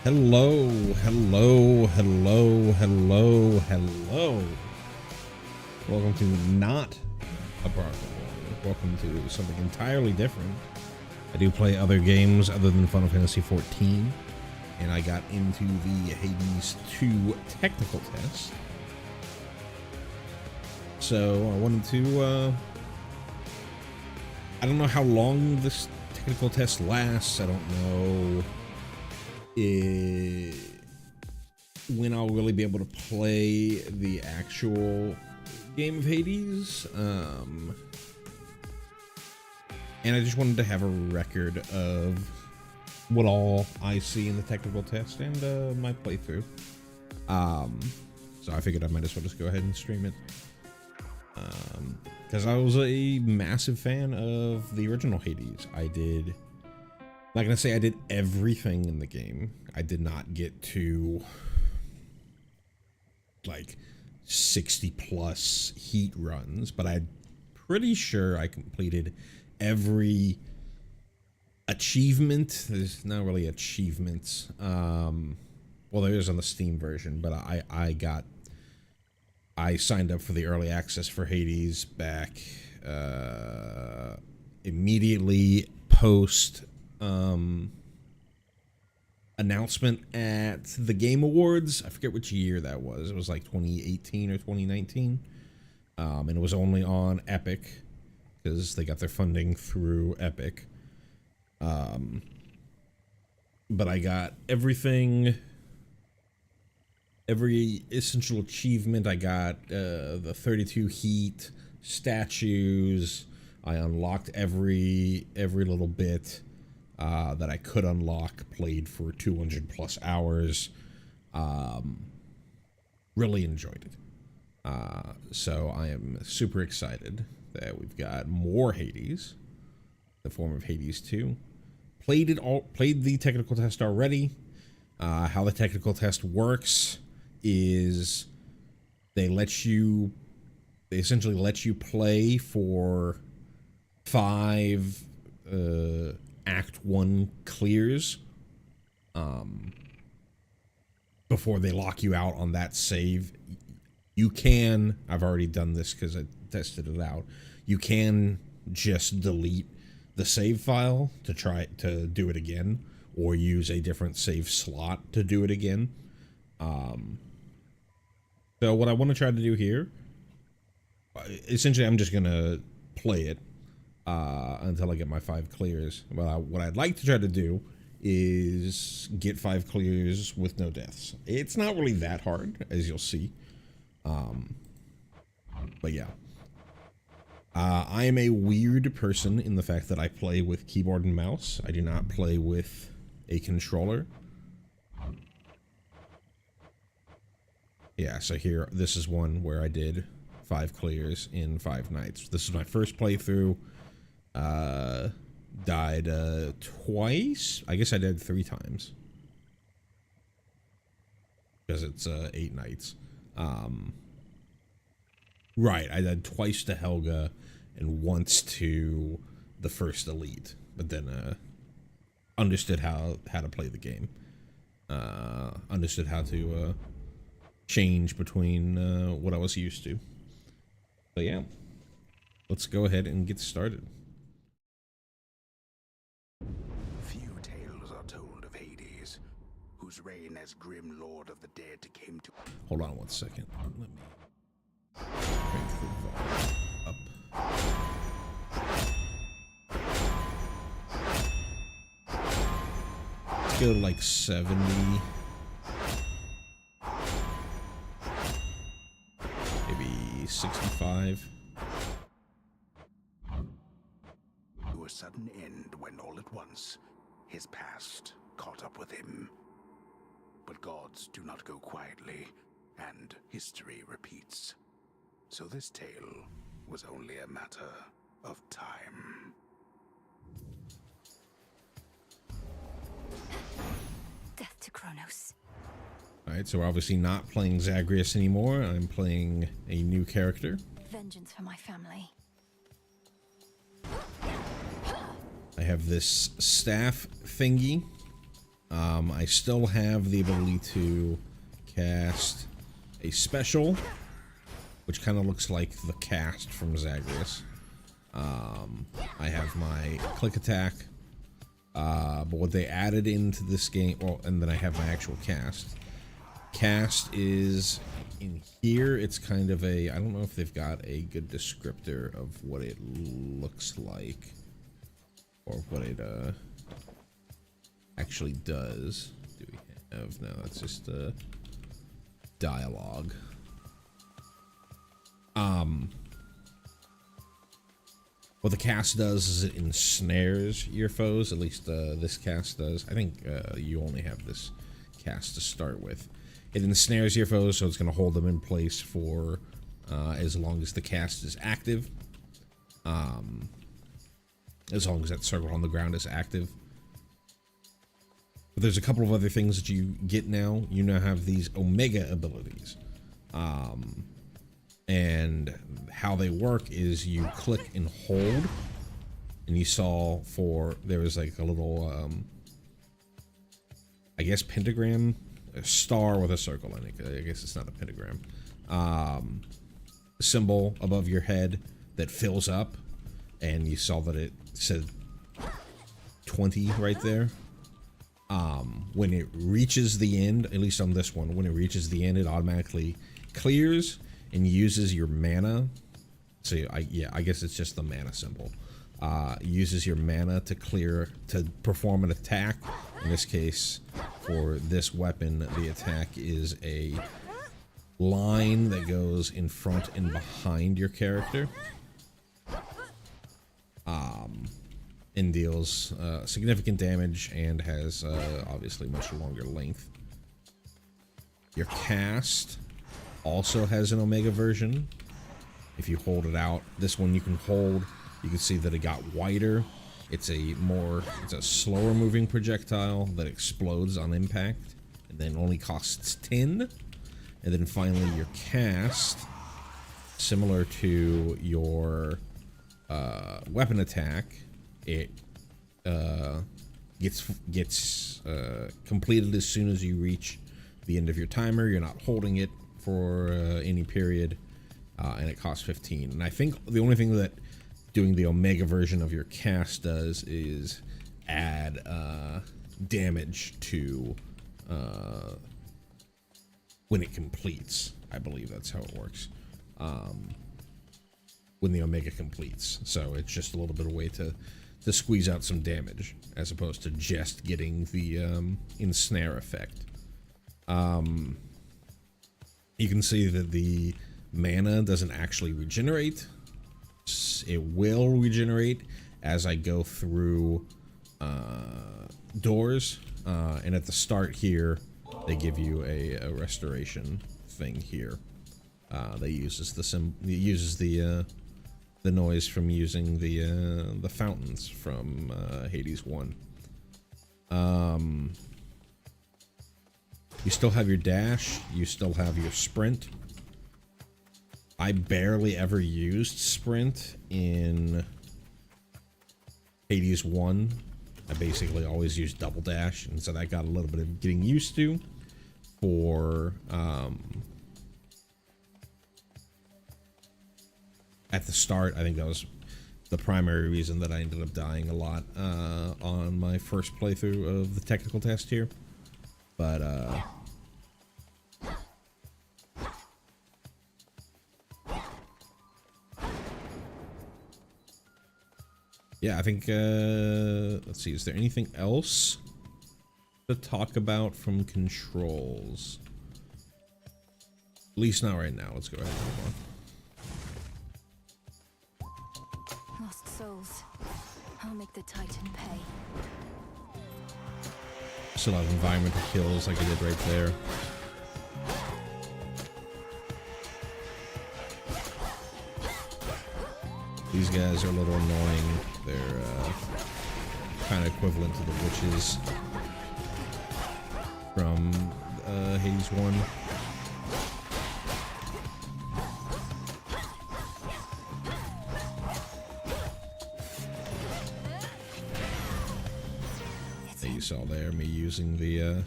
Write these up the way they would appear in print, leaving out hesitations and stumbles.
Hello, hello, hello, hello, hello. Welcome to not a Bronco War. Welcome to something entirely different. I do play other games other than Final Fantasy XIV, and I got into the Hades 2 technical test. So I wanted to, I don't know how long this technical test lasts. I don't know when I'll really be able to play the actual game of Hades. And I just wanted to have a record of what all I see in the technical test and my playthrough. So I figured I might as well just go ahead and stream it. Because I was a massive fan of the original Hades. I did everything in the game. I did not get to like 60 plus heat runs, but I'm pretty sure I completed every achievement. There's not really achievements. Well, there is on the Steam version, but I signed up for the early access for Hades back immediately post announcement at the Game Awards. I forget which year that was. It was like 2018 or 2019. And it was only on Epic because they got their funding through Epic. But I got everything, every essential achievement. I got the 32 heat statues. I unlocked every little bit that I could unlock, played for 200 plus hours. Really enjoyed it. So I am super excited that we've got more Hades, the form of Hades 2. Played the technical test already. How the technical test works is they essentially let you play for 5 Act 1 clears before they lock you out on that save. You can, I've already done this because I tested it out, you can just delete the save file to try to do it again, or use a different save slot to do it again. So what I want to try to do here, essentially I'm just gonna play it until I get my 5 clears. Well, what I'd like to try to do is get 5 clears with no deaths. It's not really that hard, as you'll see. But yeah. I am a weird person in the fact that I play with keyboard and mouse. I do not play with a controller. Yeah, so here, this is one where I did 5 clears in 5 nights. This is my first playthrough. Died twice. I guess I died 3 times because it's 8 nights. Right, I died twice to Helga and once to the first elite, but then understood how to play the game. Understood how to change between what I was used to. But yeah, let's go ahead and get started. Few tales are told of Hades, whose reign as grim lord of the dead came to... Hold on 1 second. Let me crank the volume up. Let's go to like 70. Maybe 65. To a sudden end when all at once his past caught up with him. But gods do not go quietly, and history repeats. So this tale was only a matter of time. Death to Kronos. Alright, so we're obviously not playing Zagreus anymore. I'm playing a new character. Vengeance for my family. I have this staff thingy I still have the ability to cast a special, which kind of looks like the cast from Zagreus. I have my click attack, but what they added into this game, well, and then I have my actual cast. Cast is in here. It's kind of a, I don't know if they've got a good descriptor of what it looks like or what it actually does. Do we have, no, that's just dialogue. What the cast does is it ensnares your foes, at least this cast does. I think you only have this cast to start with. It ensnares your foes, so it's going to hold them in place for as long as the cast is active. As long as that circle on the ground is active. But there's a couple of other things that you get now. You now have these Omega abilities. And how they work is you click and hold, and you saw there was like a little, I guess pentagram, a star with a circle in it. I guess it's not a pentagram. Symbol above your head that fills up, and you saw that it said 20 right there. When it reaches the end, at least on this one, when it reaches the end, it automatically clears and uses your mana. So I guess it's just the mana symbol. Uses your mana to clear, to perform an attack. In this case, for this weapon, the attack is a line that goes in front and behind your character. And deals significant damage and has obviously much longer length. Your cast also has an Omega version. If you hold it out, this one you can hold. You can see that it got wider. It's a slower moving projectile that explodes on impact, and then only costs 10. And then finally your cast, similar to your weapon attack, it gets completed as soon as you reach the end of your timer. You're not holding it for any period, and it costs 15. And I think the only thing that doing the Omega version of your cast does is add damage to when it completes. I believe that's how it works. When the Omega completes, so it's just a little bit of a way to squeeze out some damage as opposed to just getting the ensnare effect. You can see that the mana doesn't actually regenerate. It will regenerate as I go through doors, and at the start here they give you a restoration thing here that uses the noise from using the fountains from Hades 1. You still have your dash, you still have your sprint. I barely ever used sprint in Hades 1. I basically always used double dash, and so that got a little bit of getting used to. For at the start, I think that was the primary reason that I ended up dying a lot on my first playthrough of the technical test here. But yeah, I think let's see, is there anything else to talk about from controls? At least not right now. Let's go ahead and move on. Lost souls. I'll make the Titan pay. Still have environmental kills like I did right there. These guys are a little annoying. They're kind of equivalent to the witches from Hades 1. They you saw there, me using the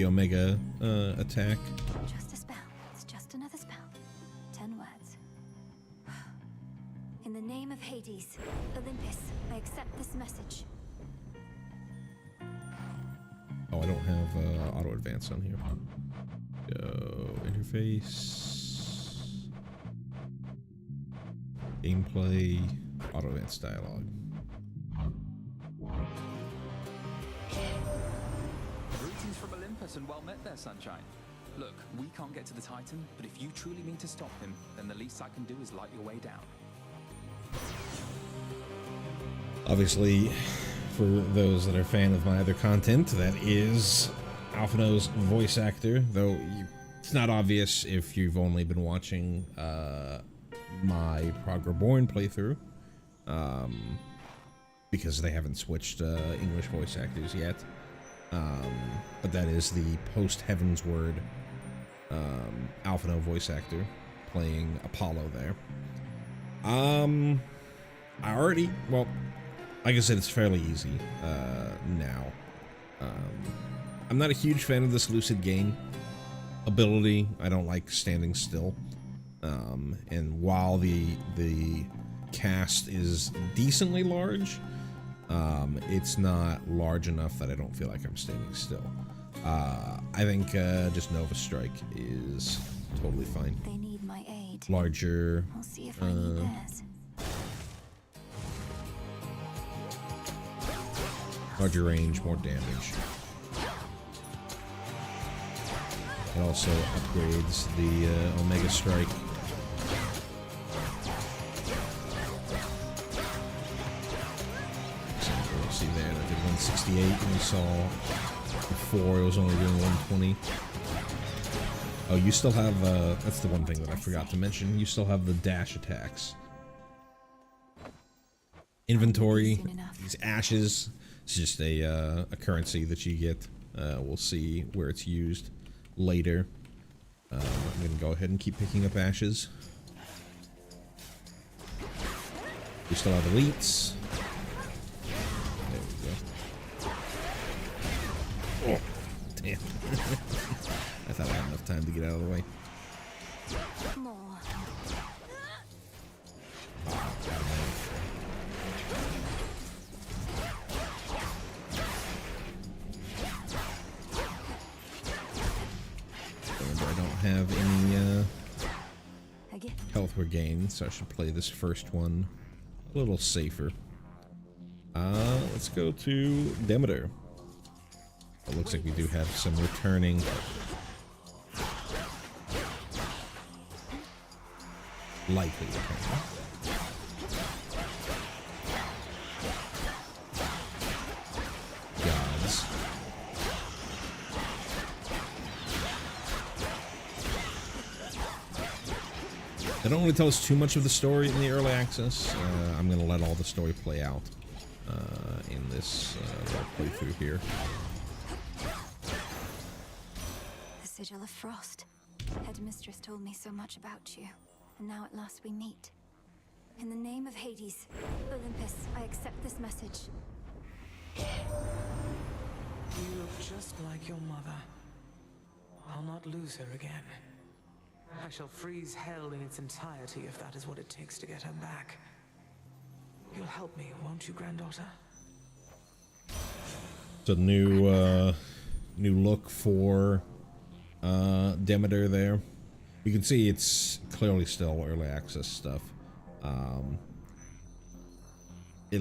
Omega attack. Just a spell. It's just another spell. 10 words. In the name of Hades, Olympus, I accept this message. Oh, I don't have auto advance on here. Go interface, gameplay, auto advance dialogue. Greetings from Olympus and well met there, Sunshine. Look, we can't get to the Titan, but if you truly mean to stop him, then the least I can do is light your way down. Obviously, for those that are a fan of my other content, that is Alphinaud's voice actor, though it's not obvious if you've only been watching my Prog Reborn playthrough, because they haven't switched English voice actors yet. But that is the post-Heaven's Word Alphinaud voice actor playing Apollo there. I already, well, like I said, it's fairly easy now. I'm not a huge fan of this Lucid Gain ability. I don't like standing still. And while the cast is decently large, it's not large enough that I don't feel like I'm standing still. I think just Nova Strike is totally fine. They need my aid. Larger. I'll see if I need theirs. Larger range, more damage. It also upgrades the Omega Strike. So see there, that did 168, and we saw before it was only doing 120. Oh, you still have, that's the one thing that I forgot to mention, you still have the dash attacks. Inventory, these ashes, it's just a currency that you get. We'll see where it's used later. I'm going to go ahead and keep picking up ashes. We still have elites. There we go. Oh, damn. I thought I had enough time to get out of the way. More. Have any Again. health regain, so I should play this first one a little safer. Let's go to Demeter. It looks like we do have some returning. Likely returning. Gods. They don't really tell us too much of the story in the early access. I'm going to let all the story play out in this playthrough here. The Sigil of Frost. Headmistress told me so much about you, and now at last we meet. In the name of Hades, Olympus, I accept this message. You look just like your mother. I'll not lose her again. I shall freeze hell in its entirety if that is what it takes to get her back. You'll help me, won't you, granddaughter? It's a new look for Demeter there. You can see it's clearly still early access stuff. At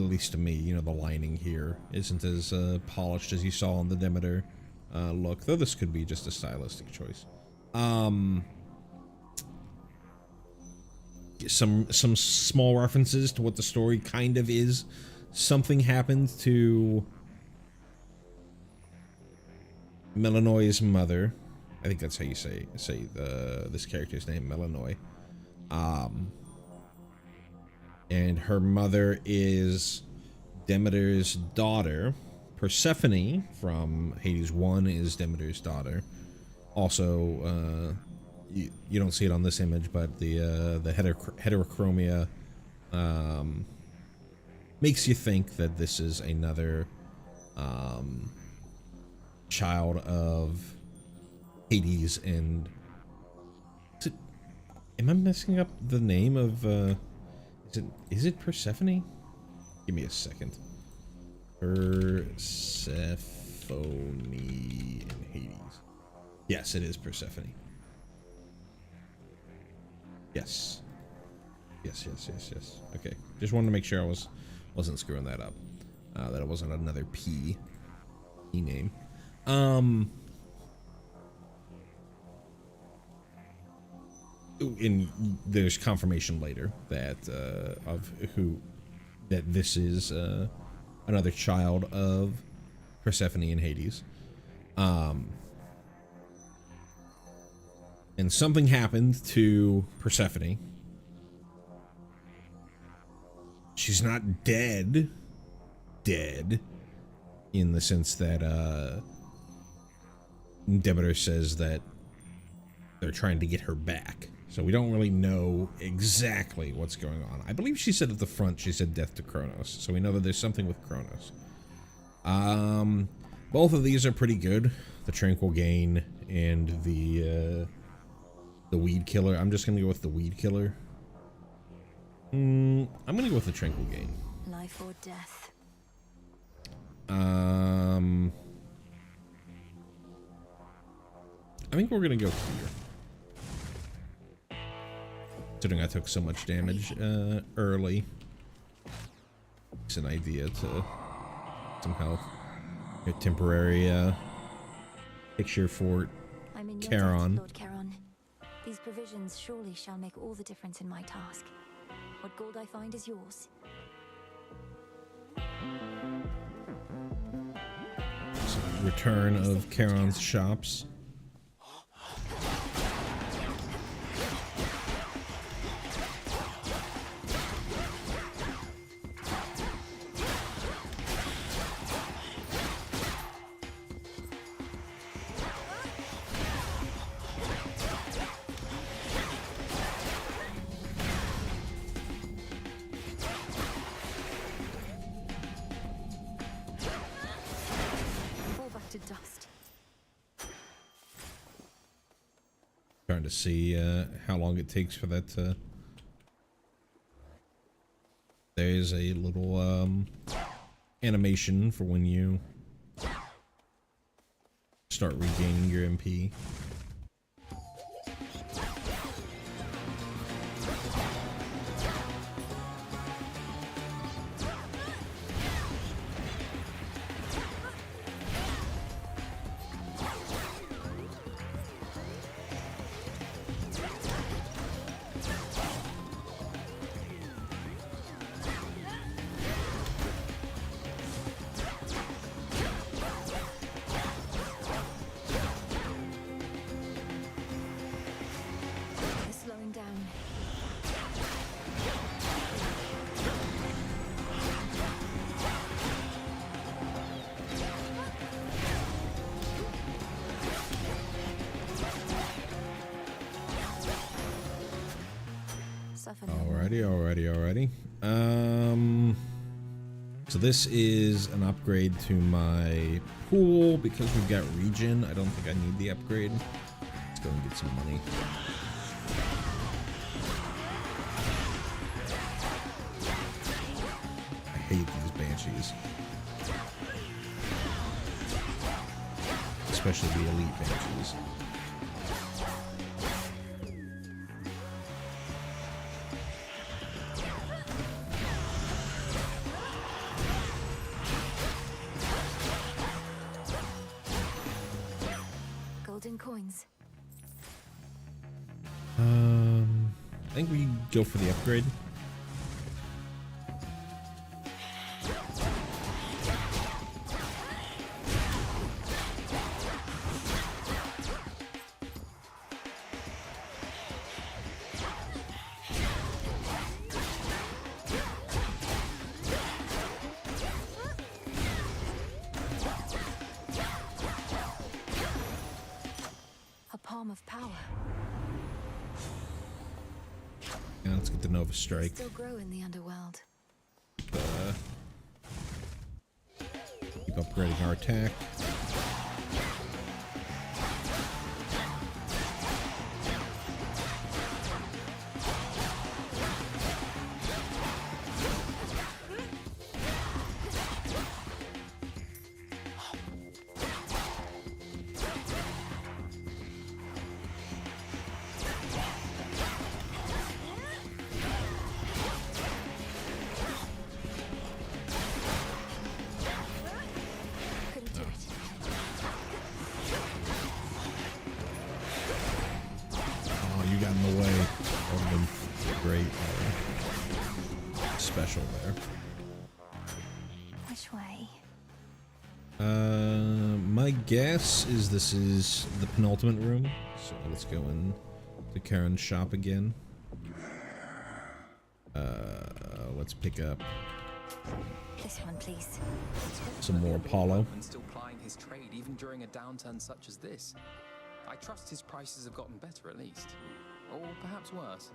least to me, you know, the lining here isn't as polished as you saw on the Demeter look, though this could be just a stylistic choice. Some small references to what the story kind of is. Something happened to Melinoi's mother. I think that's how you say this character's name, Melanoi. And her mother is Demeter's daughter. Persephone from Hades 1 is Demeter's daughter. Also, you don't see it on this image, but the heterochromia makes you think that this is another child of Hades and am I messing up the name of is it Persephone? Give me a second. Persephone and Hades. Yes, it is Persephone. Yes. Yes. Okay. Just wanted to make sure I wasn't screwing that up. That it wasn't another P name. And there's confirmation later that that this is another child of Persephone and Hades. And something happened to Persephone. She's not dead in the sense that Demeter says that they're trying to get her back. So we don't really know exactly what's going on. I believe she said at the front, she said death to Kronos. So we know that there's something with Kronos. Both of these are pretty good. The Tranquil Gain and the Weed Killer. I'm just gonna go with the Weed Killer. I'm gonna go with the Tranquil Gain. Life or death. I think we're gonna go here. Considering I took so much damage early. It's an idea to some health. A temporary picture for I'm in your Charon. debt, Lord Charon. These provisions surely shall make all the difference in my task. What gold I find is yours. Return of Charon's shops. Fall back to dust. Trying to see how long it takes for that to... There's a little animation for when you start regaining your MP. They're slowing down. Suffer no more. Alrighty. So this is an upgrade to my pool because we've got regen. I don't think I need the upgrade. Let's go and get some money. I hate these banshees. Especially the elite banshees. Golden coins. I think we go for the upgrade. A palm of power. Yeah, let's get the Nova Strike. Still grow in the underworld. Keep upgrading our attack. Couldn't do it. Oh, you got in the way. That would have been great special there. Which way? My guess is this is the penultimate room. So let's go in to Karen's shop again. Let's pick up This one, please. some more Apollo. And still plying his trade even during a downturn such as this. I trust his prices have gotten better at least. Or perhaps worse.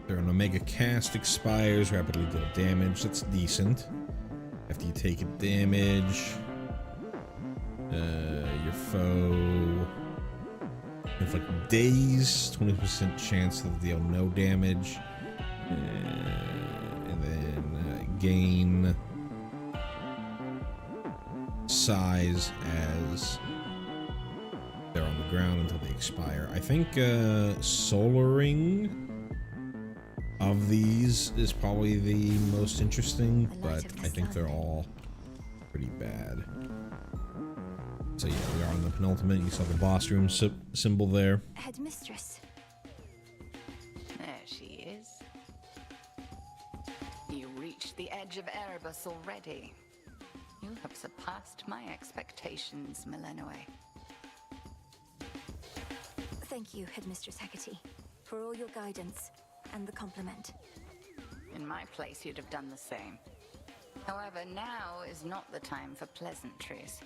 There an Omega cast expires, rapidly deal damage. That's decent. After you take a damage, your foe inflict daze, 20% chance to deal no damage, and then gain size as they're on the ground until they expire. I think solaring of these is probably the most interesting, but I think they're all pretty bad. So yeah, we are on the penultimate. You saw the boss room symbol there. Headmistress. There she is. You reached the edge of Erebus already. You have surpassed my expectations, Milenoe. Thank you, Headmistress Hecate, for all your guidance and the compliment. In my place, you'd have done the same. However, now is not the time for pleasantries.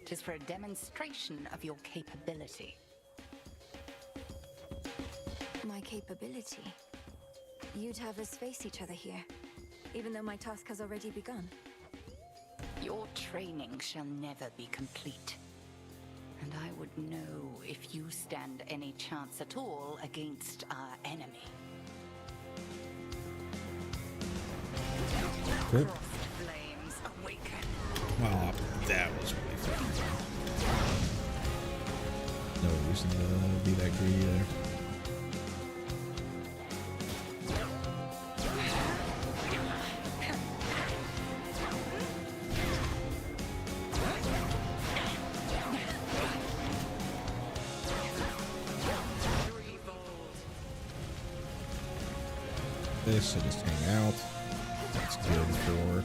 It is for a demonstration of your capability. My capability? You'd have us face each other here, even though my task has already begun. Your training shall never be complete. And I would know if you stand any chance at all against our enemy. Cool. Frost flames awaken. Oh, that was really fun. No reason to be that greedy there. This, so just hang out. That's good for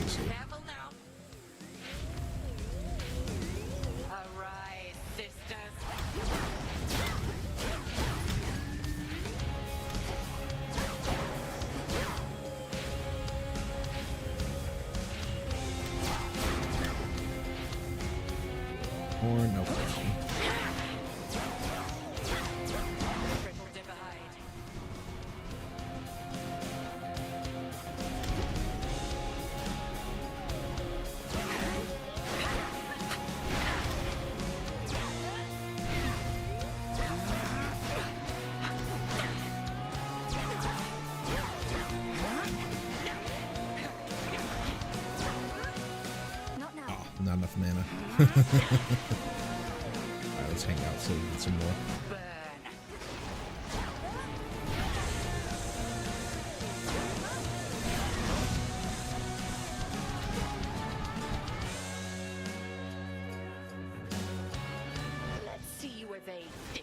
Careful now. Arise, sisters. or no question. Triple divide. Not now. Oh, not enough mana. Alright, let's hang out so we get some more. Burn. Let's see you evade this.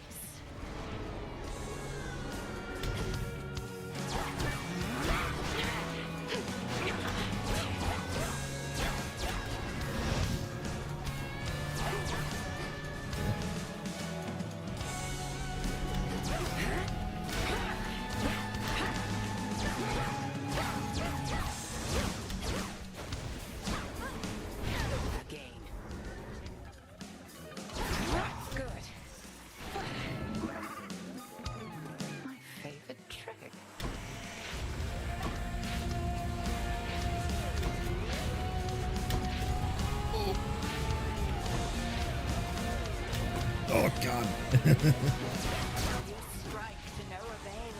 Strike to no avail.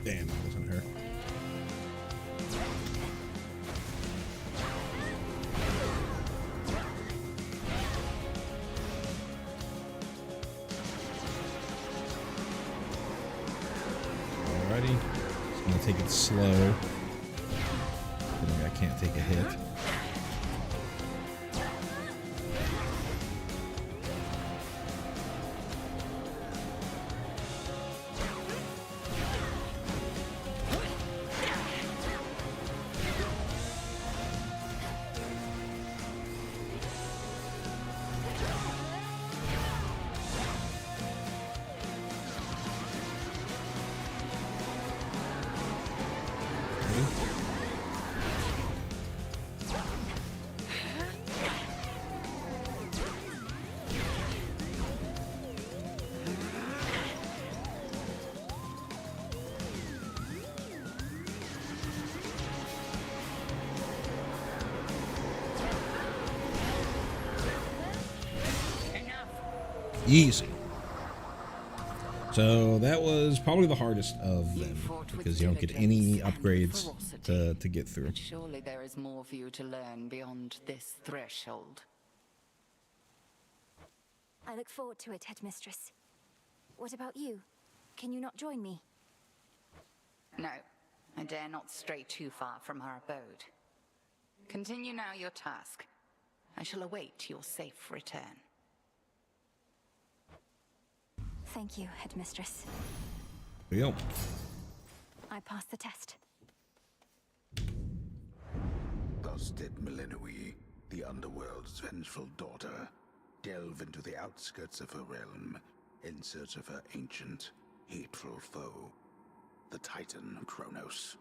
Damn, that wasn't her. Alrighty. Just gonna take it slow. I can't take a hit. Easy. So that was probably the hardest of them because you don't get any upgrades to get through. But surely there is more for you to learn beyond this threshold. I look forward to it, Headmistress. What about you? Can you not join me? No, I dare not stray too far from our abode. Continue now your task. I shall await your safe return. Thank you, Headmistress. There we go. I passed the test. Thus did Melinoi, the Underworld's vengeful daughter, delve into the outskirts of her realm in search of her ancient, hateful foe, the Titan Kronos.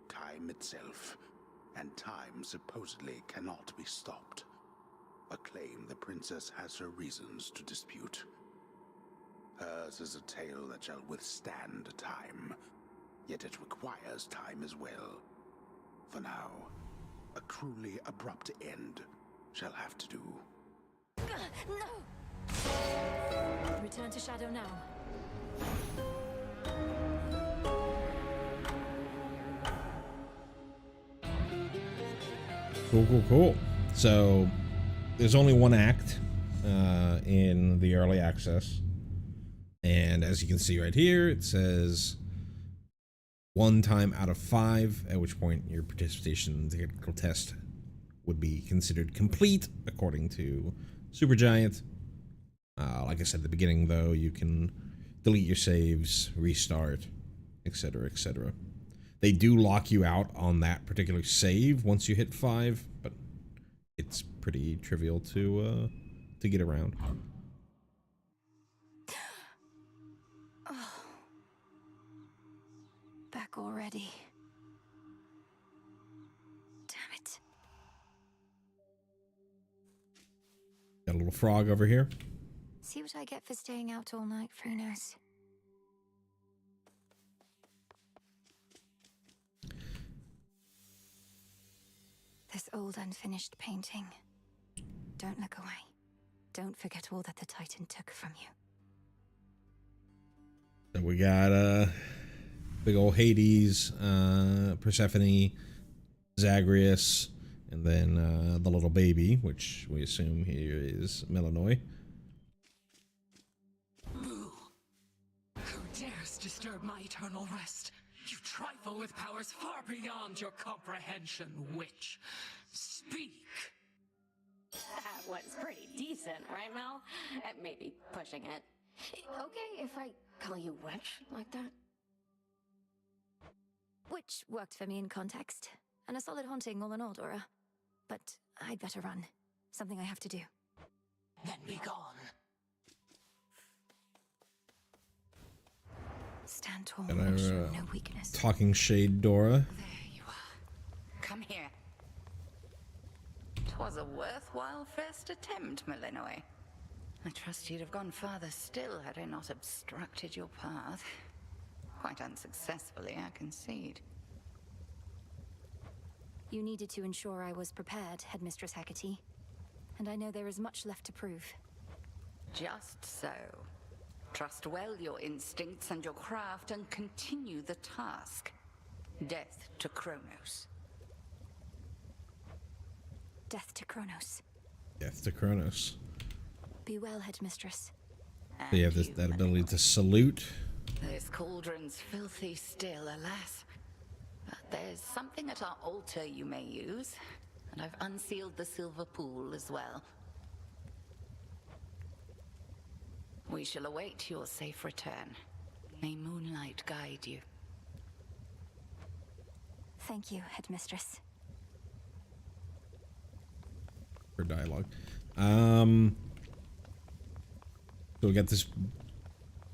Time itself, and time supposedly cannot be stopped. A claim the princess has her reasons to dispute. Hers is a tale that shall withstand time, yet it requires time as well. For now, a cruelly abrupt end shall have to do. No! Return to Shadow now. Cool. So there's only one act in the early access. And as you can see right here, it says 1 time out of 5, at which point your participation in the technical test would be considered complete, according to Supergiant. Like I said at the beginning, though, you can delete your saves, restart, etc., etc. They do lock you out on that particular save once you hit 5, but it's pretty trivial to get around. Back already. Damn it. Got a little frog over here. See what I get for staying out all night, Frinos. This old unfinished painting. Don't look away. Don't forget all that the Titan took from you. So we got big old Hades, Persephone, Zagreus, and then the little baby, which we assume here is Melinoi. Who dares disturb my eternal rest? You trifle with powers far beyond your comprehension, witch. Speak! That was pretty decent, right, Mel? Maybe pushing it. Okay if I call you witch like that? Which worked for me in context. And a solid haunting all in all, Dora. But I'd better run. Something I have to do. Then be gone. Stand tall And and show no weakness. Talking shade Dora. There you are. Come here. 'Twas a worthy worthwhile first attempt, Malinois. I trust you'd have gone farther still had I not obstructed your path. Quite unsuccessfully, I concede. You needed to ensure I was prepared, Headmistress Hecate. And I know there is much left to prove. Just so. Trust well your instincts and your craft and continue the task. Death to Kronos. Death to Kronos. Death to Kronos. Be well, Headmistress. So you have And that you, ability to salute. This cauldron's filthy still, alas. But there's something at our altar you may use. And I've unsealed the silver pool as well. We shall await your safe return. May moonlight guide you. Thank you, Headmistress. For dialogue. So we got this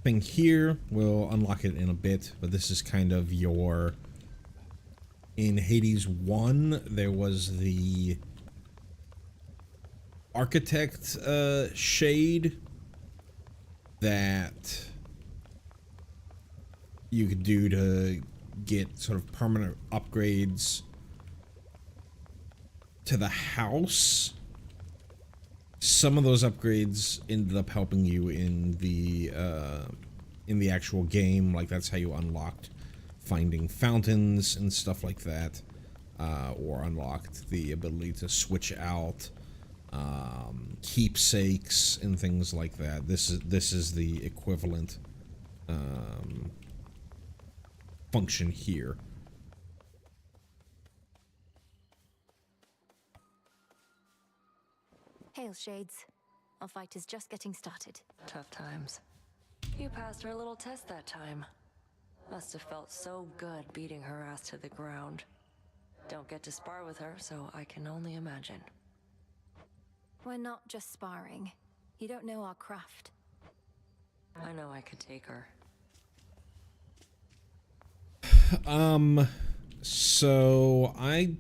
thing here. We'll unlock it in a bit, but this is kind of your... In Hades 1, there was the architect shade that you could do to get sort of permanent upgrades to the house. Some of those upgrades ended up helping you in the actual game. Like, that's how you unlocked finding fountains and stuff like that, or unlocked the ability to switch out keepsakes and things like that. This is the equivalent function here. Hail, Shades. Our fight is just getting started. Tough times. You passed her little test that time. Must have felt so good beating her ass to the ground. Don't get to spar with her, so I can only imagine. We're not just sparring. You don't know our craft. I know I could take her. So I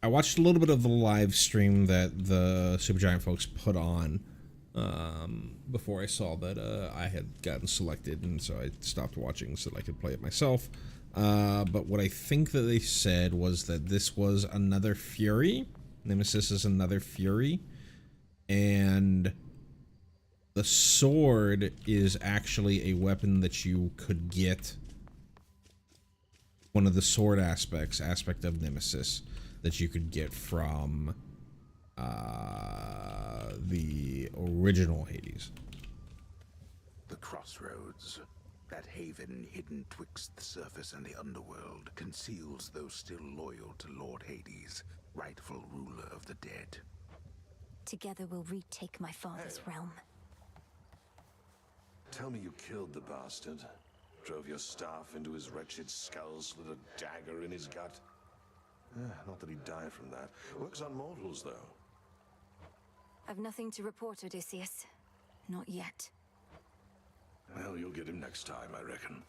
watched a little bit of the live stream that the Supergiant folks put on before I saw that I had gotten selected, and so I stopped watching so that I could play it myself. But what I think that they said was that this was another Fury. Nemesis is another Fury, and the sword is actually a weapon that you could get. One of the sword aspect of Nemesis that you could get from the original Hades. The Crossroads, that haven hidden twixt the surface and the underworld, conceals those still loyal to Lord Hades, rightful ruler of the dead. Together we'll retake my father's realm. Tell me you killed the bastard. Drove your staff into his wretched skull, slid a dagger in his gut. Not that he'd die from that. Works on mortals, though. I've nothing to report, Odysseus. Not yet. Well, you'll get him next time, I reckon.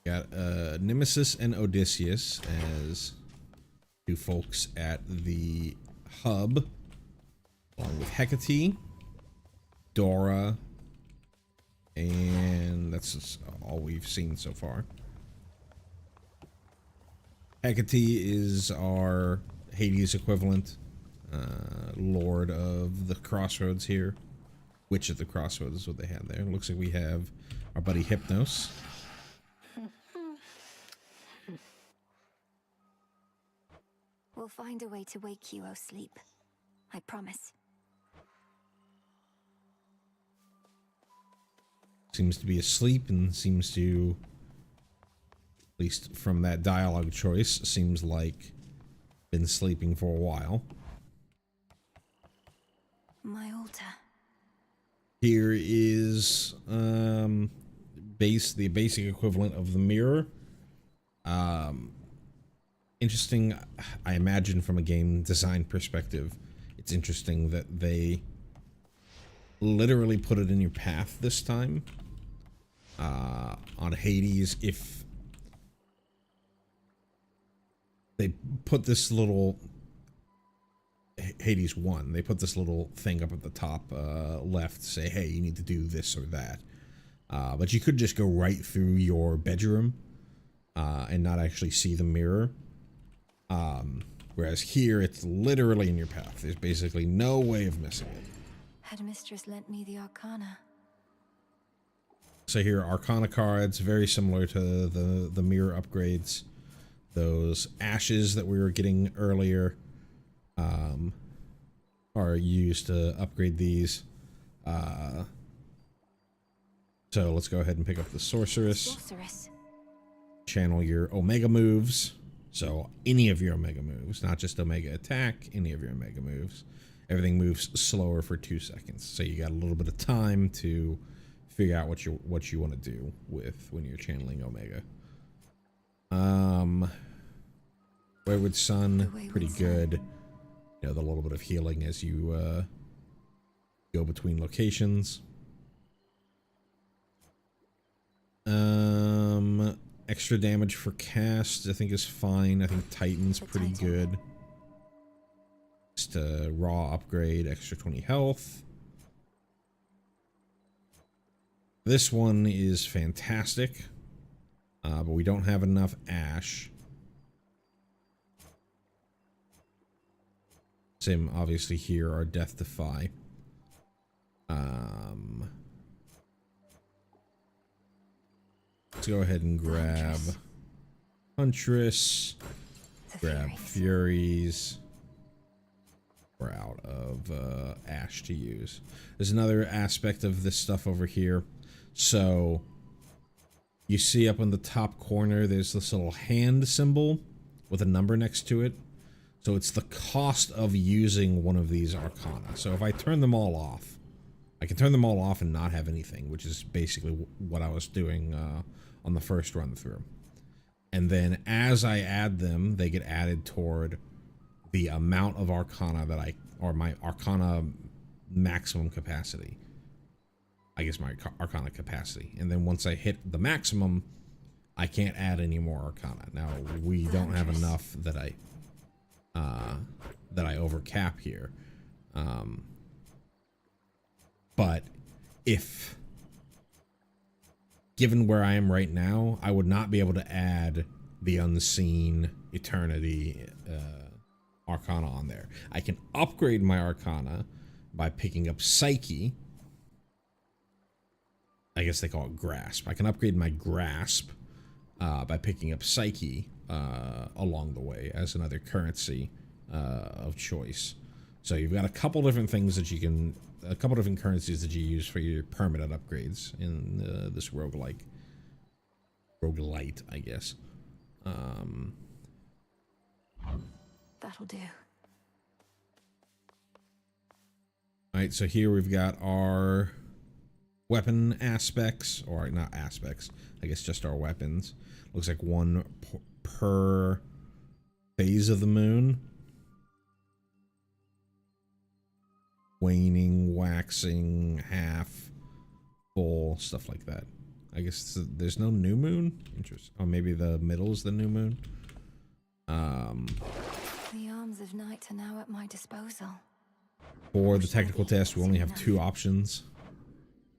Got Nemesis and Odysseus as two folks at the hub, along with Hecate, Dora, and that's just all we've seen so far. Hecate is our Hades equivalent, Lord of the Crossroads here. Witch of the Crossroads is what they had there. Looks like we have our buddy Hypnos. We'll find a way to wake you, O sleep. I promise. Seems to be asleep and seems to, at least from that dialogue choice, seems like been sleeping for a while. My altar. Here is the basic equivalent of the mirror. Interesting, I imagine from a game design perspective, it's interesting that they literally put it in your path this time. On Hades, if they put this little Hades 1, they put this little thing up at the top left to say, hey, you need to do this or that. But you could just go right through your bedroom and not actually see the mirror. Whereas here, it's literally in your path. There's basically no way of missing it. Headmistress lent me the Arcana. So here, Arcana cards, very similar to the mirror upgrades. Those ashes that we were getting earlier are used to upgrade these. So let's go ahead and pick up the Sorceress. Channel your Omega moves. So any of your Omega moves, not just Omega attack, any of your Omega moves. Everything moves slower for 2 seconds. So you got a little bit of time to figure out what you want to do with when you're channeling Omega. Wayward Sun, pretty good. You know, the little bit of healing as you go between locations. Extra damage for cast, I think, is fine. I think Titan's pretty good. Just a raw upgrade, extra 20 health. This one is fantastic, but we don't have enough ash. Same, obviously, here are Death Defy. Let's go ahead and grab Huntress, grab Furies. We're out of ash to use. There's another aspect of this stuff over here. So you see up in the top corner, there's this little hand symbol with a number next to it. So it's the cost of using one of these Arcana. So if I turn them all off, I can turn them all off and not have anything, which is basically what I was doing on the first run through. And then as I add them, they get added toward the amount of Arcana that or my Arcana maximum capacity. I guess my Arcana capacity. And then once I hit the maximum, I can't add any more Arcana. Now, we don't have enough that I overcap here. But if, given where I am right now, I would not be able to add the Unseen Eternity Arcana on there. I can upgrade my Arcana by picking up Psyche. I guess they call it Grasp. I can upgrade my Grasp by picking up Psyche along the way as another currency of choice. So you've got a couple different things that you can, a couple different currencies that you use for your permanent upgrades in this roguelite, I guess. That'll do. Alright, so here we've got our weapon aspects, or not aspects, I guess just our weapons. Looks like one per phase of the moon. Waning, waxing, half, full, stuff like that. I guess there's no new moon? Interesting. Oh, maybe the middle is the new moon? The arms of night are now at my disposal. For the technical test, we only have 2 options.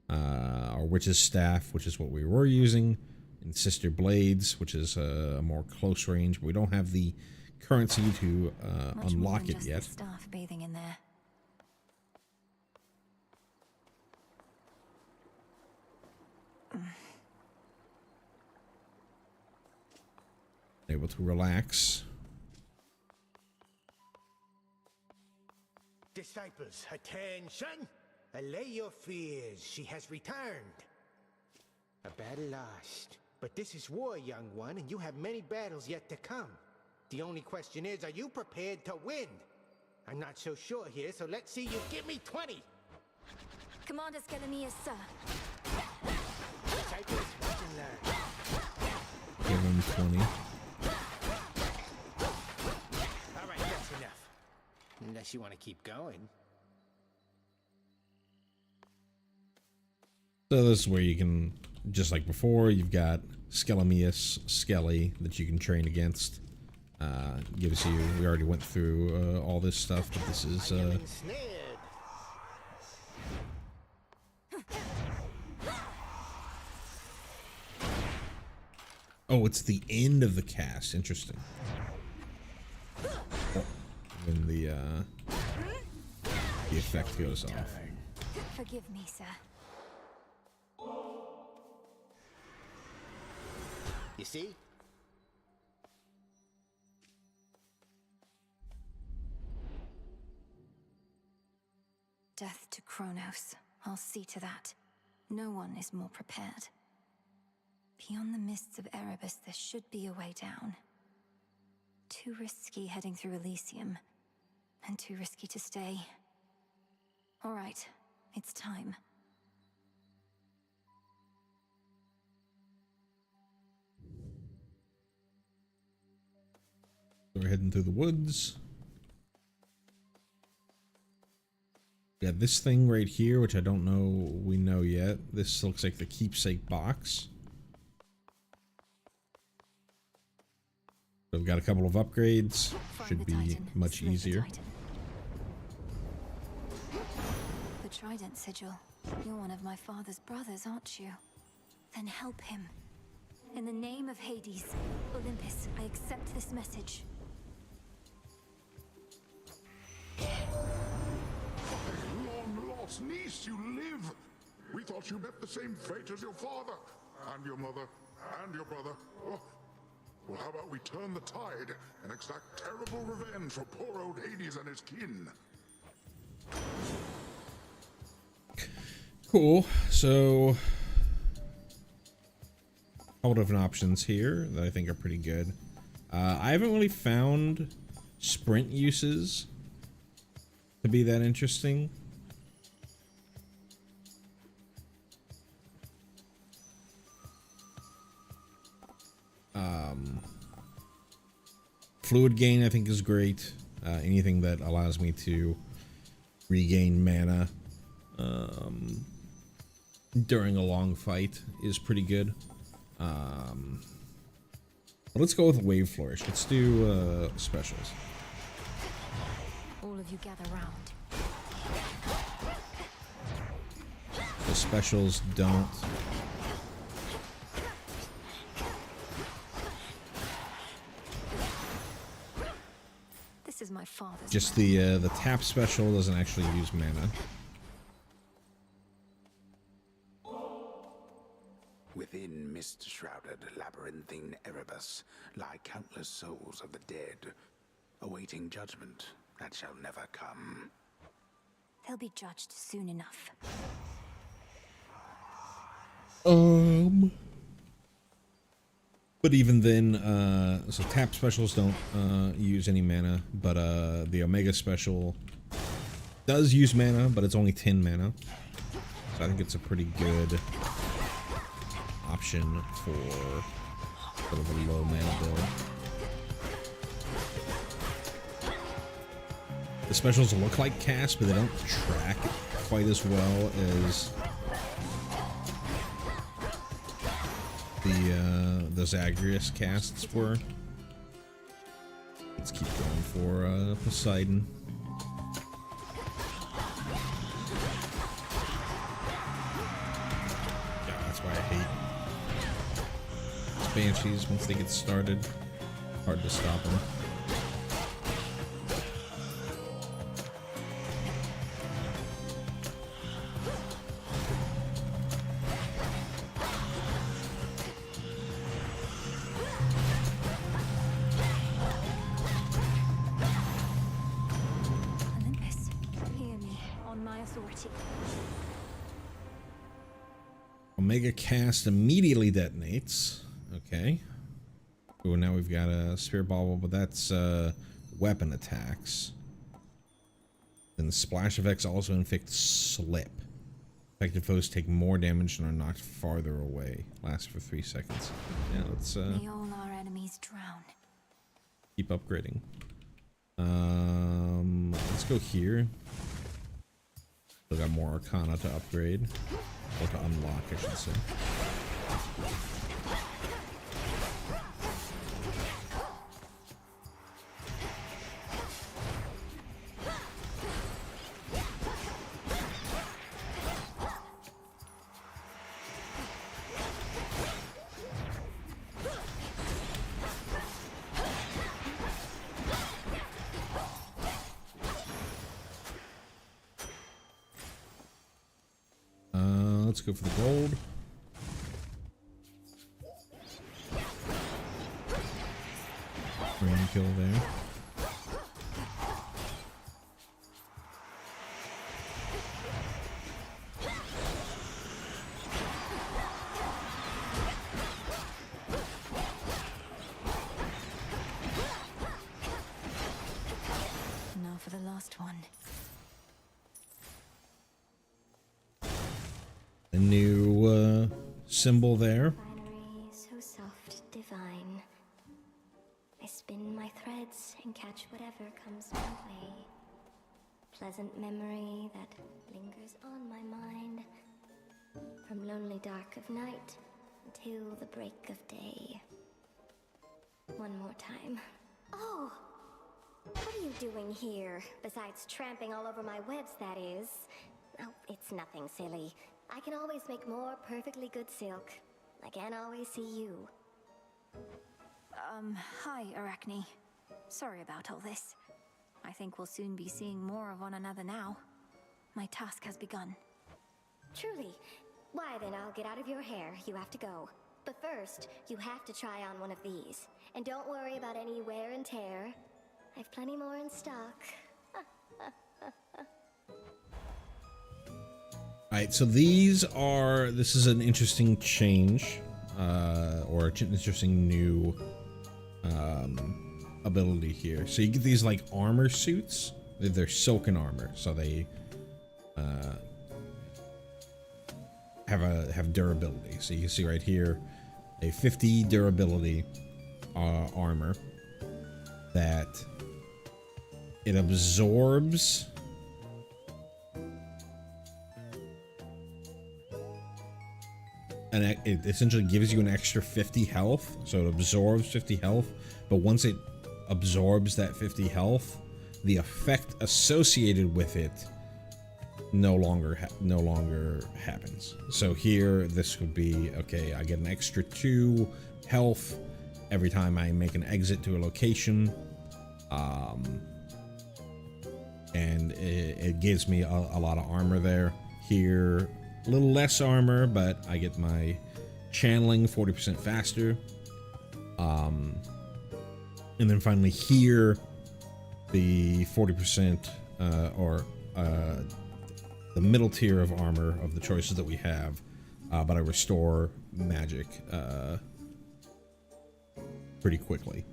Our Witch's Staff, which is what we were using, and Sister Blades, which is a more close range, but we don't have the currency to unlock it yet. Staff bathing in there. Able to relax. Disciples, attention! Allay your fears, she has returned. A battle lost. But this is war, young one, and you have many battles yet to come. The only question is, are you prepared to win? I'm not so sure here, so let's see you give me 20! Commander Skelemius, sir. Disciples, watch and learn. Give him 20. Alright, that's enough. Unless you want to keep going. So this is where you can, just like before, you've got Skelemius, Skelly, that you can train against. Gives you, we already went through all this stuff, but this is Ensnared. oh, it's the end of the cast. Interesting. When the effect goes off. Forgive me, sir. You see? Death to Kronos. I'll see to that. No one is more prepared. Beyond the mists of Erebus, there should be a way down. Too risky heading through Elysium, and too risky to stay. All right, it's time. So we're heading through the woods. We got this thing right here, which I don't know we know yet. This looks like the keepsake box. So we've got a couple of upgrades. Should be much easier. The Trident Sigil. You're one of my father's brothers, aren't you? Then help him. In the name of Hades, Olympus, I accept this message. Long-lost niece, you live! We thought you met the same fate as your father, and your mother, and your brother. Oh. Well, how about we turn the tide and exact terrible revenge for poor old Hades and his kin? Cool. So, a couple different options here that I think are pretty good. I haven't really found sprint uses to be that interesting. Fluid gain I think is great. Anything that allows me to regain mana during a long fight is pretty good. But let's go with Wave Flourish. Let's do specials. All of you gather round. The specials don't. This is my father's. Just the tap special doesn't actually use mana. Within mist-shrouded labyrinthine Erebus lie countless souls of the dead, awaiting judgment that shall never come. They'll be judged soon enough. But even then, so tap specials don't use any mana, but the Omega special does use mana, but it's only 10 mana. So I think it's a pretty good option for sort of a low mana build. The specials look like cast, but they don't track quite as well as the Zagreus casts were. Let's keep going for Poseidon. Yeah, that's why I hate Banshees. Once they get started, hard to stop them. Olympus, hear me on my authority. Omega cast immediately detonates. Okay. Oh, now we've got a Spirit Bauble, but that's weapon attacks. Then the splash effects also inflict slip. Affected foes take more damage and are knocked farther away. Lasts for 3 seconds. Yeah, let's May all our enemies drown. keep upgrading. Let's go here. Still got more Arcana to upgrade. Or to unlock, I should say. Let's go for the gold. Rain kill there. Now for the last one. A new symbol there. Finery, so soft, divine. I spin my threads and catch whatever comes my way. Pleasant memory that lingers on my mind. From lonely dark of night until the break of day. One more time. Oh! What are you doing here? Besides tramping all over my webs, that is. Oh, it's nothing silly. I can always make more perfectly good silk. I can't always see you. Hi, Arachne. Sorry about all this. I think we'll soon be seeing more of one another now. My task has begun. Truly. Why then, I'll get out of your hair. You have to go. But first, you have to try on one of these. And don't worry about any wear and tear. I've plenty more in stock. Alright, so this is an interesting change, or an interesting new ability here. So you get these like armor suits. They're silken armor, so they have durability. So you can see right here a 50 durability armor that it absorbs and it essentially gives you an extra 50 health. So it absorbs 50 health, but once it absorbs that 50 health, the effect associated with it no longer happens. So here, this would be, okay, I get an extra 2 health every time I make an exit to a location. And it gives me a lot of armor there. Here, a little less armor, but I get my channeling 40% faster. And then finally here, the 40% the middle tier of armor of the choices that we have, but I restore magic pretty quickly.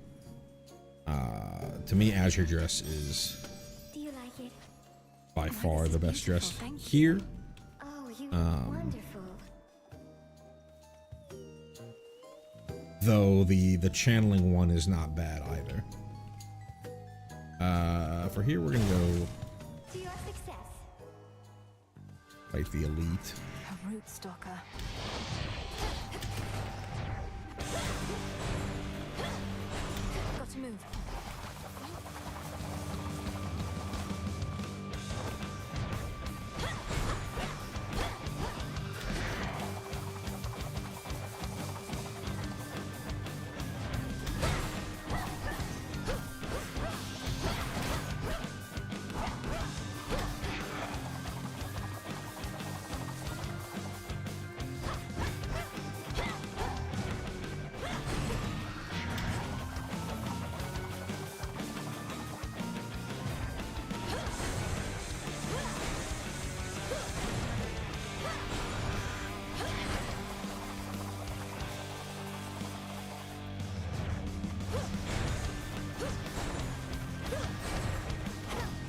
To me, Azure Dress is by far the best dress here. Oh, you look wonderful. Though the channeling one is not bad either. For here, we're gonna go To your success. fight the elite. A root stalker. Got to move.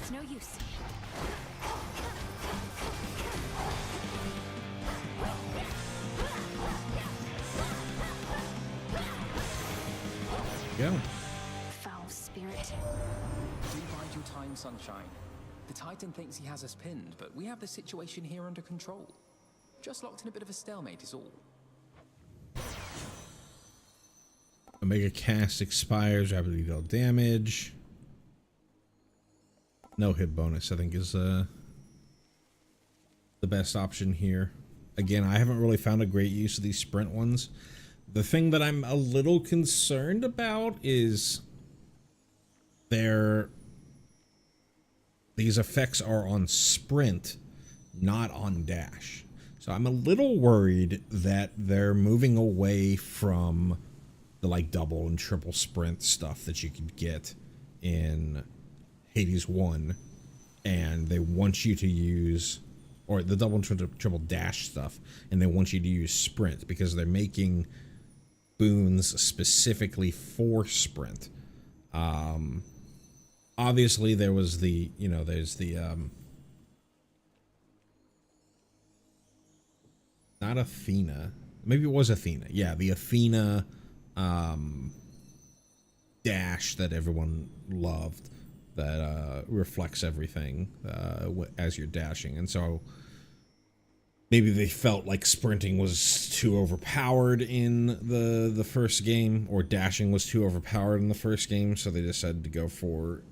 It's no use. Go. Foul spirit. Do bide your time, Sunshine. The Titan thinks he has us pinned, but we have the situation here under control. Just locked in a bit of a stalemate is all. Omega cast expires, rapidly deal damage. No hit bonus, I think, is the best option here. Again, I haven't really found a great use of these sprint ones. The thing that I'm a little concerned about is these effects are on sprint, not on dash. So I'm a little worried that they're moving away from the like double and triple sprint stuff that you could get in Hades 1, and they want you to use, or the double and triple dash stuff, and they want you to use sprint because they're making boons specifically for sprint. Obviously there was the, you know, there's the not Athena, maybe it was Athena, yeah, the Athena dash that everyone loved, that reflects everything as you're dashing. And so maybe they felt like sprinting was too overpowered in the first game, or dashing was too overpowered in the first game, so they decided to go for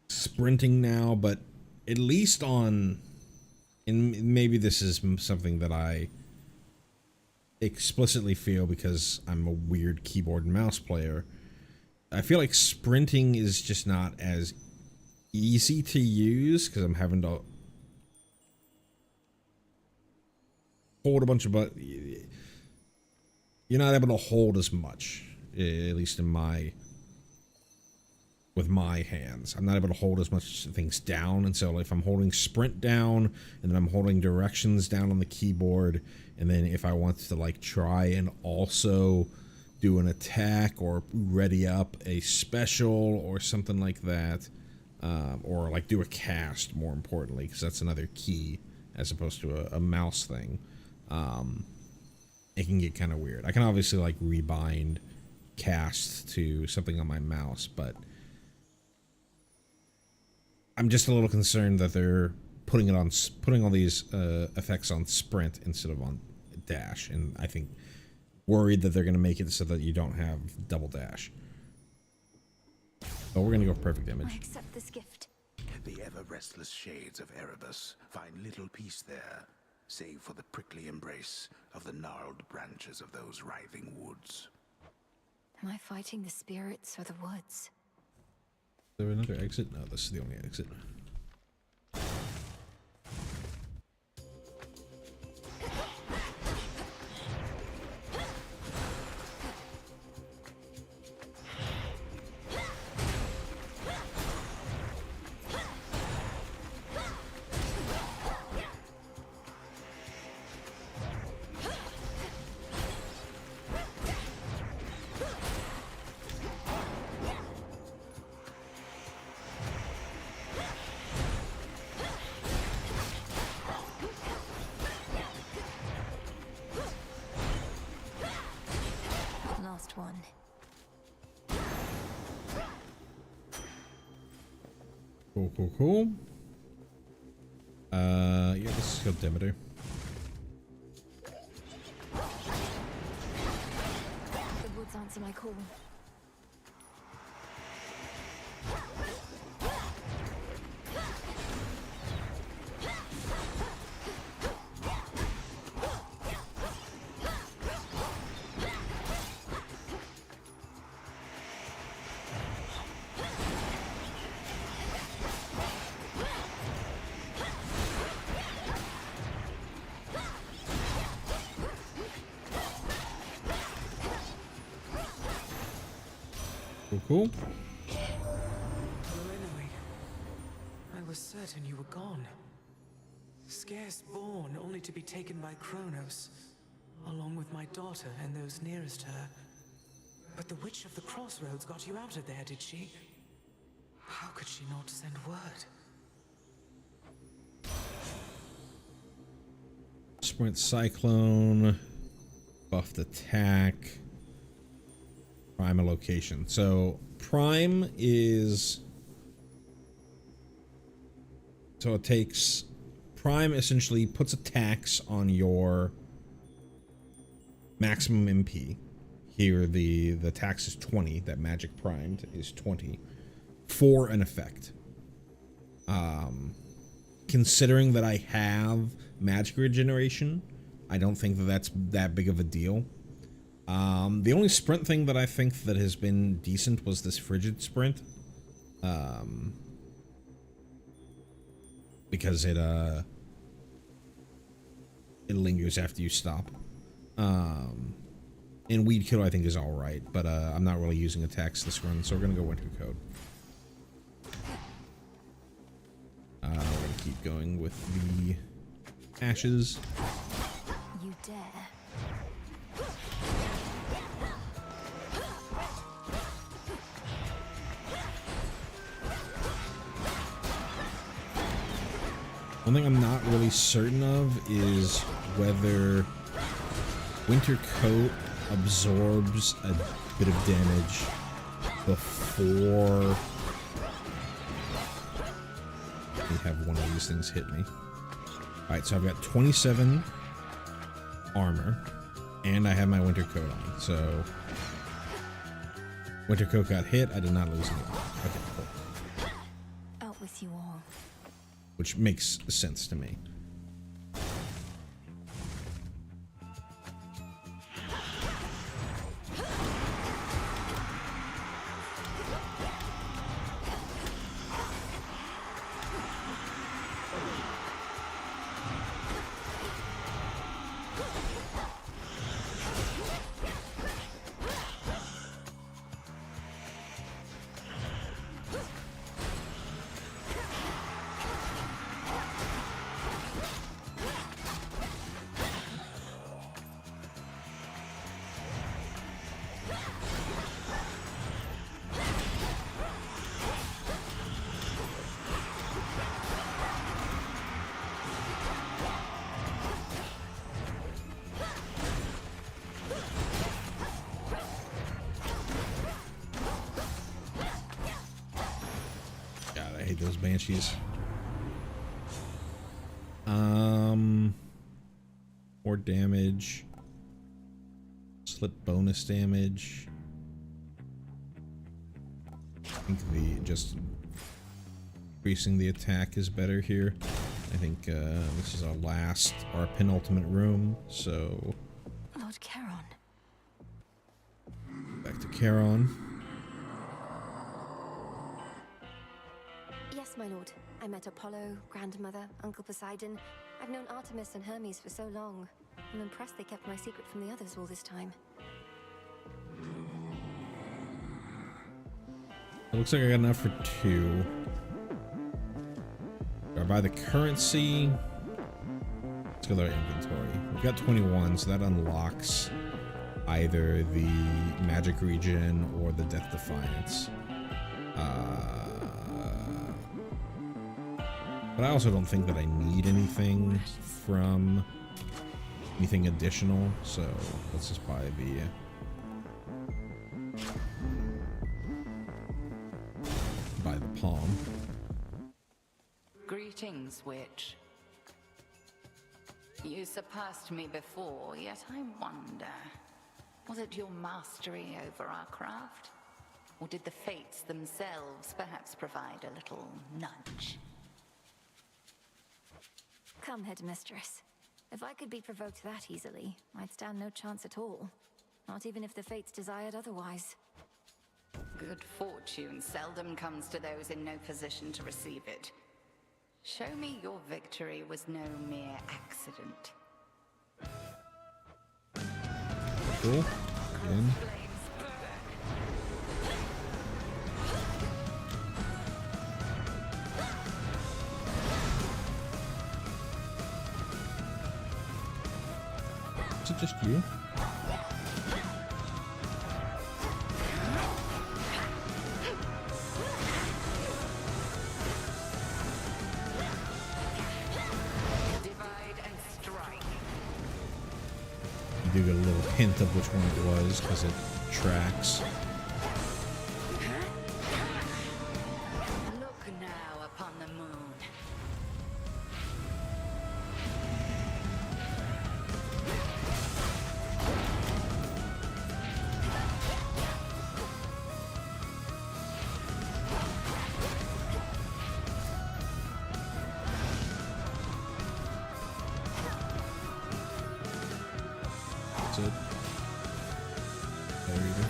sprinting now. But at least on, and maybe this is something that I explicitly feel because I'm a weird keyboard and mouse player, I feel like sprinting is just not as easy to use because I'm having to hold a bunch of you're not able to hold as much, at least in with my hands. I'm not able to hold as much things down, and so if I'm holding sprint down and then I'm holding directions down on the keyboard, and then if I want to like try and also do an attack or ready up a special or something like that, or like do a cast, more importantly, because that's another key as opposed to a mouse thing, it can get kind of weird. I can obviously like rebind cast to something on my mouse, but I'm just a little concerned that they're putting all these effects on sprint instead of on dash, and I think worried that they're going to make it so that you don't have double dash. But we're going to go for perfect image. I accept this gift. The ever-restless shades of Erebus find little peace there, save for the prickly embrace of the gnarled branches of those writhing woods. Am I fighting the spirits or the woods? Is there another exit? No, this is the only exit. Last one. Cool. Yeah, let's go Demeter. The woods answer my call. Cool. Elenoi, I was certain you were gone. Scarce born, only to be taken by Kronos, along with my daughter and those nearest her. But the Witch of the Crossroads got you out of there, did she? How could she not send word? Sprint Cyclone, buffed attack, prime a location. So prime is, so it takes, prime essentially puts a tax on your maximum MP. Here the tax is 20, that magic primed is 20 for an effect. Considering that I have magic regeneration, I don't think that that's that big of a deal. The only sprint thing that I think that has been decent was this frigid sprint. because it lingers after you stop. And Weed Killer I think is alright, but I'm not really using attacks this run, so we're gonna go Winter Coat. We're gonna keep going with the ashes. You dare. One thing I'm not really certain of is whether Winter Coat absorbs a bit of damage before we have one of these things hit me. Alright, so I've got 27 armor, and I have my Winter Coat on, so Winter Coat got hit, I did not lose any. Okay, cool. Out with you all. Which makes sense to me. I hate those banshees. More damage. Slip bonus damage. I think the just increasing the attack is better here. I think this is our penultimate room, so Lord Charon. back to Charon. Yes, my lord. I met Apollo, Grandmother, Uncle Poseidon. I've known Artemis and Hermes for so long. I'm impressed they kept my secret from the others all this time. It looks like I got enough for 2. Do I buy the currency? Let's go to our inventory. We've got 21, so that unlocks either the Magic Region or the Death Defiance. But I also don't think that I need anything from anything additional, so let's just buy the palm. Greetings, witch. You surpassed me before, yet I wonder, was it your mastery over our craft? Or did the fates themselves perhaps provide a little nudge? Come, headmistress. If I could be provoked that easily, I'd stand no chance at all. Not even if the fates desired otherwise. Good fortune seldom comes to those in no position to receive it. Show me your victory was no mere accident. Cool. Again. Is it just you? You do get a little hint of which one it was because it tracks. Look now upon the moon. That's it. There you go.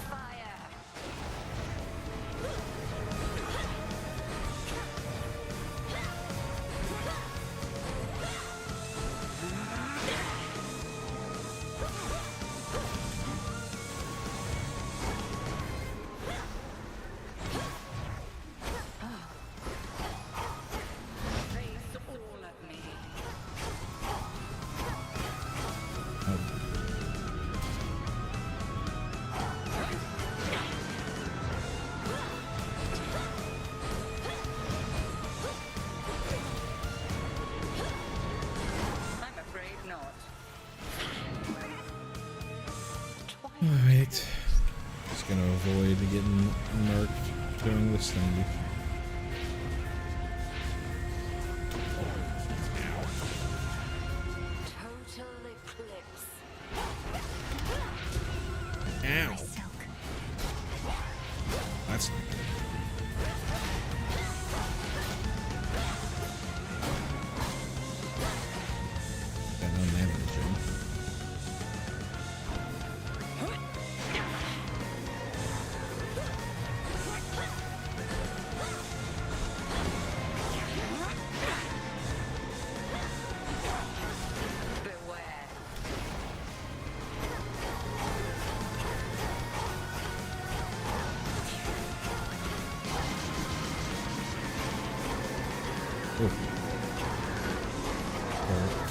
Alright. Just gonna avoid getting murked during this thing. Total eclipse. Ow! That's not good. Got no damage.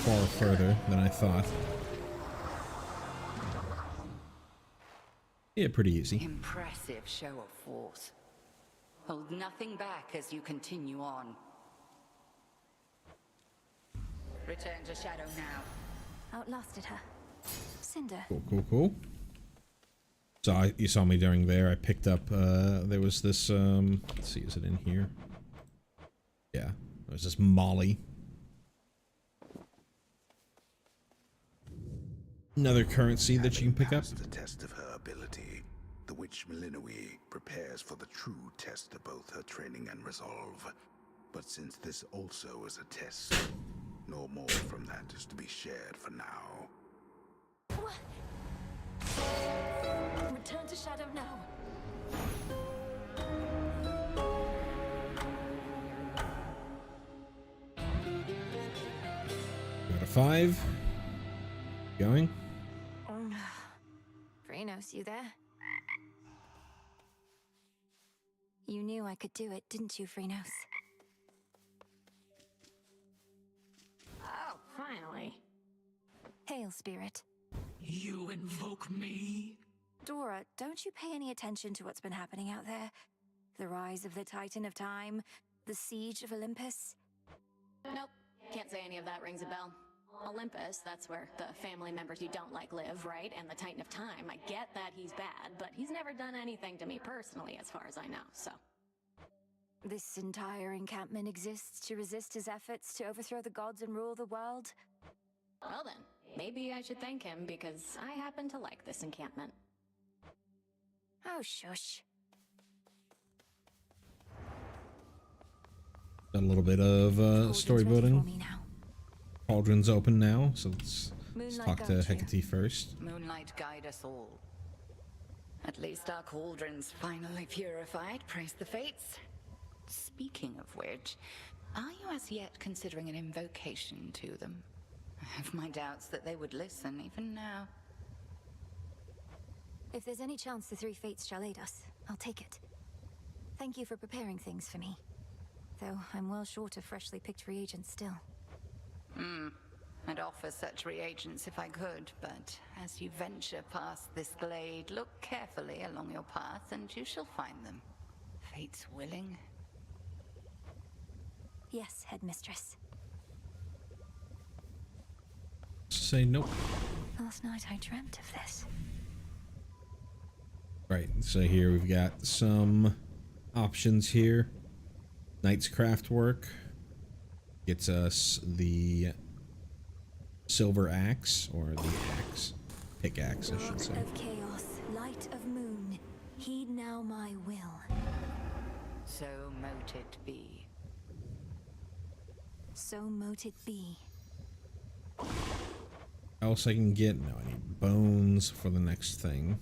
Far further than I thought. Yeah, pretty easy. Impressive show of force. Hold nothing back as you continue on. Return to Shadow now. Outlasted her. Cinder. Cool. So you saw me during there. I picked up, there was this, let's see, is it in here? Yeah, there was this Molly. Another currency that you can pick up. The test of her ability, the witch Melinoi prepares for the true test of both her training and resolve. But since this also is a test, no more from that is to be shared for now. Return to Shadow now. Go to 5. Going. Phrynos, you there? You knew I could do it, didn't you, Phrynos? Oh, finally. Hail, Spirit. You invoke me? Dora, don't you pay any attention to what's been happening out there? The rise of the Titan of Time, the siege of Olympus? Nope, can't say any of that rings a bell. Olympus, that's where the family members you don't like live, right? And the Titan of Time, I get that he's bad, but he's never done anything to me personally as far as I know, so. This entire encampment exists to resist his efforts to overthrow the gods and rule the world? Well then, maybe I should thank him because I happen to like this encampment. Oh, shush. Got a little bit of story building. Me now. Cauldron's open now, so let's Moonlight talk to guide you. Hecate first. Moonlight guide us all. At least our cauldron's finally purified, praise the fates. Speaking of which, are you as yet considering an invocation to them? I have my doubts that they would listen even now. If there's any chance the three fates shall aid us, I'll take it. Thank you for preparing things for me. Though I'm well short of freshly picked reagents still. I'd offer such reagents if I could, but as you venture past this glade, look carefully along your path and you shall find them. Fate's willing. Yes, Headmistress. Say nope. Last night I dreamt of this. Right, so here we've got some options here. Knight's Craftwork gets us the silver axe, or the axe. Pickaxe, I should say. Of chaos, light of moon, heed now my will. So mote it be. So mote it be. Else I can get? No, I need bones for the next thing.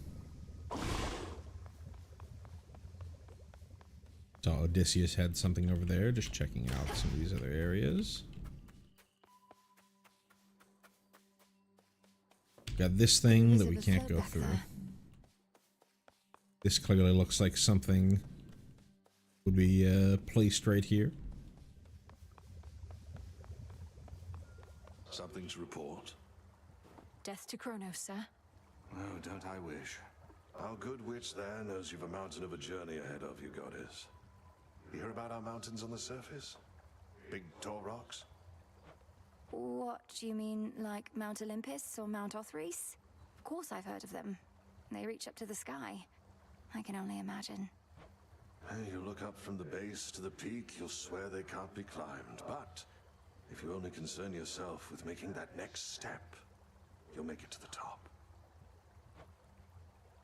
So Odysseus had something over there, just checking out some of these other areas. Got this thing that we can't go through. This clearly looks like something would be placed right here. Something to report? Death to Kronos, sir. Oh, don't I wish. Our good witch there knows you've a mountain of a journey ahead of you, goddess. You hear about our mountains on the surface? Big, tall rocks? What, do you mean like Mount Olympus or Mount Othrys? Of course I've heard of them. They reach up to the sky. I can only imagine. Hey, you look up from the base to the peak, you'll swear they can't be climbed. But if you only concern yourself with making that next step, you'll make it to the top.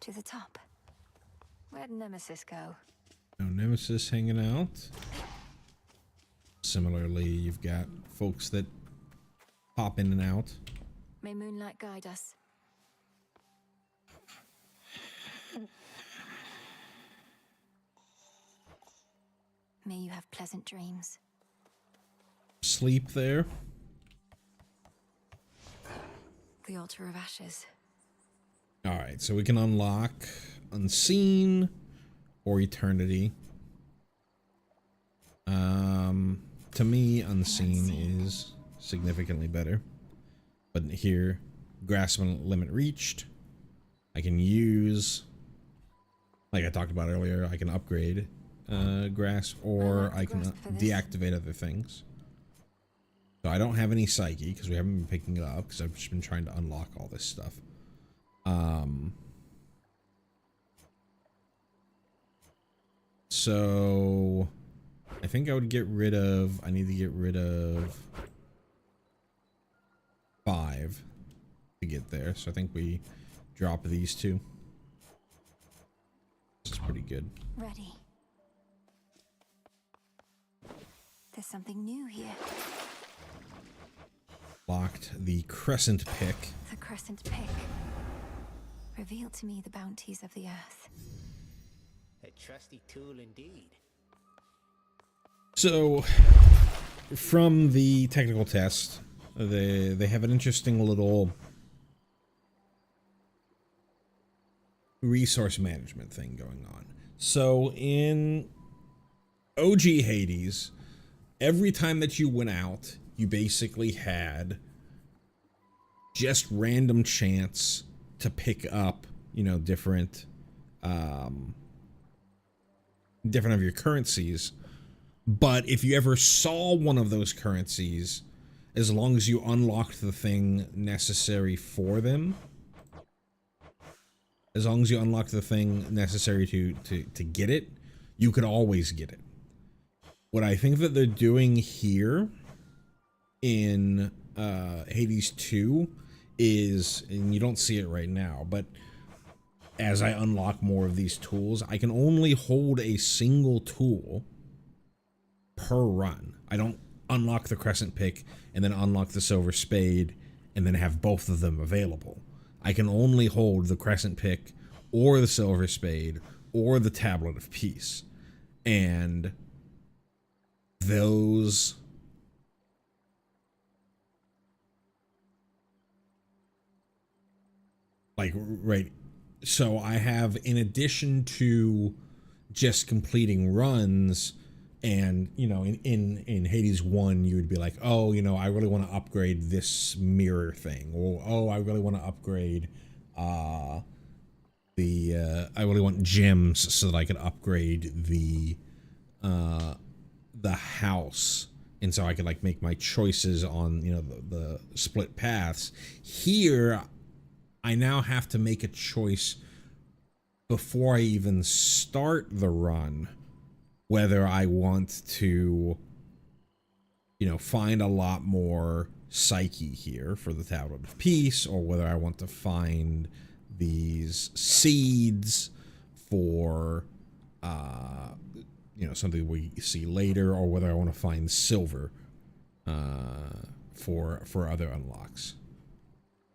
To the top. Where'd Nemesis go? Now Nemesis hanging out. Similarly, you've got folks that pop in and out. May moonlight guide us. May you have pleasant dreams. Sleep there. The altar of ashes. Alright, so we can unlock Unseen or Eternity. To me, Unseen is significantly better. But here, Grasp limit reached. I can use, like I talked about earlier, I can upgrade Grasp, or I can deactivate other things. So I don't have any Psyche because we haven't been picking it up because I've just been trying to unlock all this stuff. So I think I would get rid of, I need to get rid of 5 to get there. So I think we drop these 2. This is pretty good. Ready. There's something new here. Locked the Crescent Pick. The Crescent Pick. Reveal to me the bounties of the earth. A trusty tool indeed. So, from the technical test, they have an interesting little resource management thing going on. So, in OG Hades, every time that you went out, you basically had just random chance to pick up, you know, different of your currencies. But if you ever saw one of those currencies, as long as you unlocked the thing necessary for them, as long as you unlocked the thing necessary to get it, you could always get it. What I think that they're doing here in Hades 2 is, and you don't see it right now, but as I unlock more of these tools, I can only hold a single tool per run. I don't unlock the Crescent Pick and then unlock the Silver Spade and then have both of them available. I can only hold the Crescent Pick or the Silver Spade or the Tablet of Peace. And those right, so I have, in addition to just completing runs, and you know, in Hades 1 you would be like, oh, you know, I really want to upgrade this mirror thing, or oh, I really want to upgrade I really want gems so that I could upgrade the house, and so I could like make my choices on, you know, the split paths. Here I now have to make a choice before I even start the run, whether I want to, you know, find a lot more Psyche here for the Tablet of Peace, or whether I want to find these seeds for, you know, something we see later, or whether I want to find silver for other unlocks.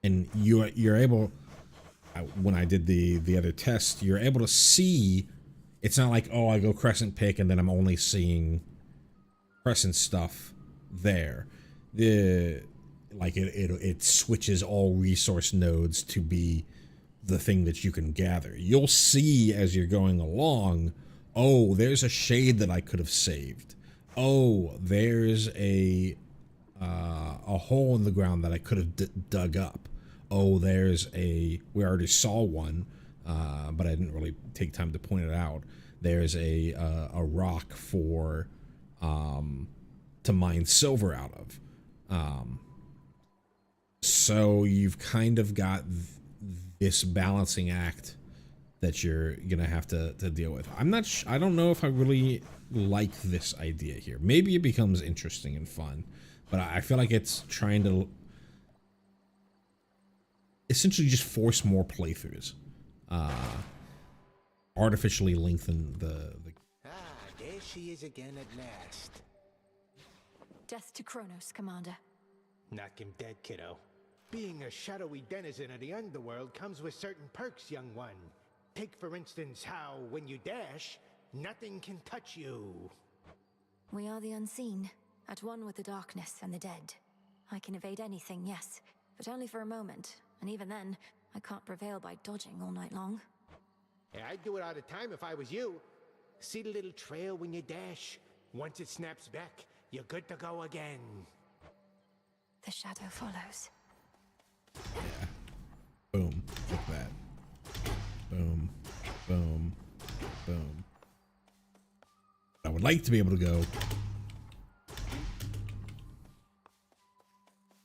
And you're able, when I did the other test, you're able to see. It's not like, oh, I go Crescent Pick and then I'm only seeing Crescent stuff there. It switches all resource nodes to be the thing that you can gather. You'll see as you're going along, oh, there's a shade that I could have saved. Oh, there's a hole in the ground that I could have dug up. Oh, there's we already saw one, but I didn't really take time to point it out. There's a rock for to mine silver out of. So you've kind of got this balancing act that you're gonna have to deal with. I'm not. I don't know if I really like this idea here. Maybe it becomes interesting and fun, but I feel like it's trying to essentially just force more playthroughs, artificially lengthen the. Ah, there she is again at last. Death to Kronos, Commander. Knock him dead, kiddo. Being a shadowy denizen of the underworld comes with certain perks, young one. Take, for instance, how, when you dash, nothing can touch you. We are the unseen, at one with the darkness and the dead. I can evade anything, yes, but only for a moment. And even then, I can't prevail by dodging all night long. Yeah, I'd do it all the time if I was you. See the little trail when you dash? Once it snaps back, you're good to go again. The shadow follows. Yeah. Boom. Look at that. Boom. Boom. Boom. I would like to be able to go.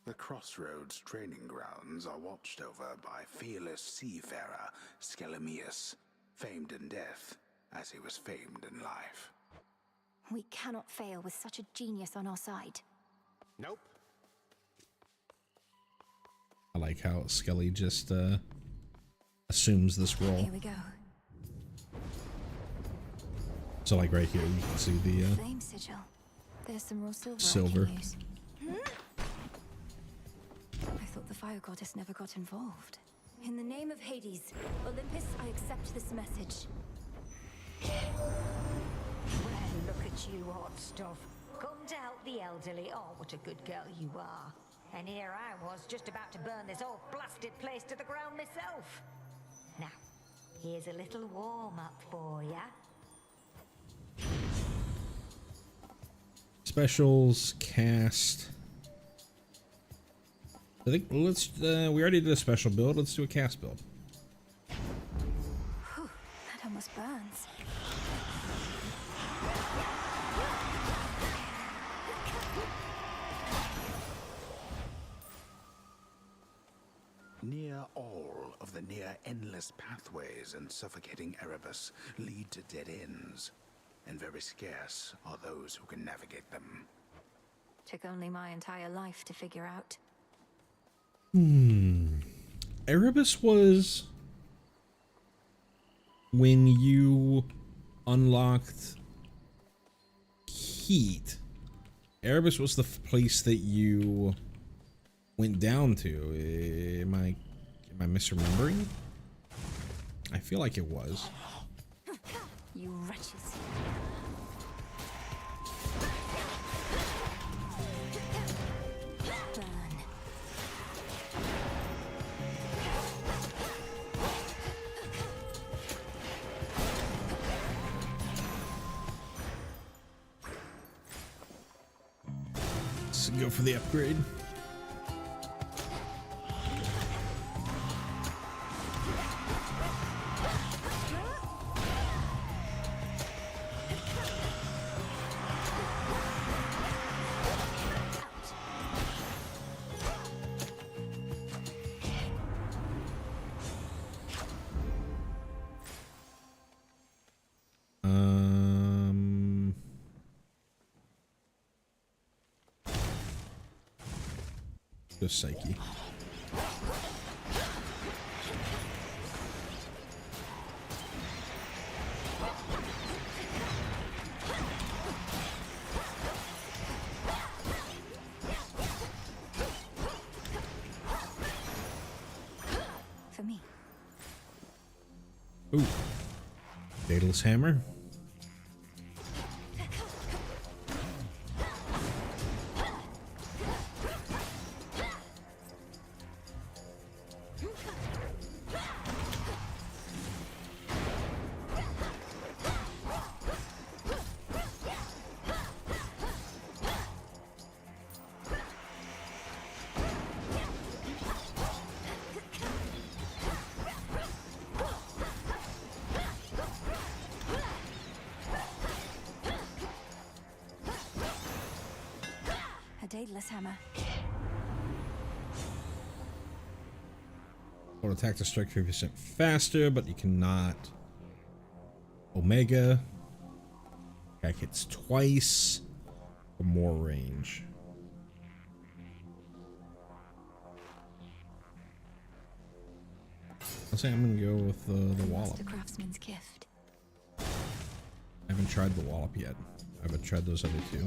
The Crossroads training grounds are watched over by fearless seafarer Skelemius, famed in death as he was famed in life. We cannot fail with such a genius on our side. Nope. I like how Skelly just assumes this role. Here we go. So like right here, you can see the Flame sigil. There's some raw silver. silver. I can use. I thought the fire goddess never got involved. In the name of Hades, Olympus, I accept this message. Well, look at you, hot stuff. Come to help the elderly. Oh, what a good girl you are. And here I was, just about to burn this whole blasted place to the ground myself. Now, here's a little warm-up for ya. Specials, cast. I think let's. We already did a special build. Let's do a cast build. Whew, that almost burns. Near all of the near-endless pathways in suffocating Erebus lead to dead ends, and very scarce are those who can navigate them. Took only my entire life to figure out. Erebus was when you unlocked heat. Erebus was the place that you went down to. Am I misremembering? I feel like it was. You wretches. Let's go for the upgrade. Just Psyche. For me. Ooh. Daedalus Hammer. A Daedalus hammer. Auto attack to strike 3% faster, but you cannot. Omega. Attack hits twice for more range. I'll say I'm gonna go with the wallop. The craftsman's gift. I haven't tried the wallop yet. I haven't tried those other two.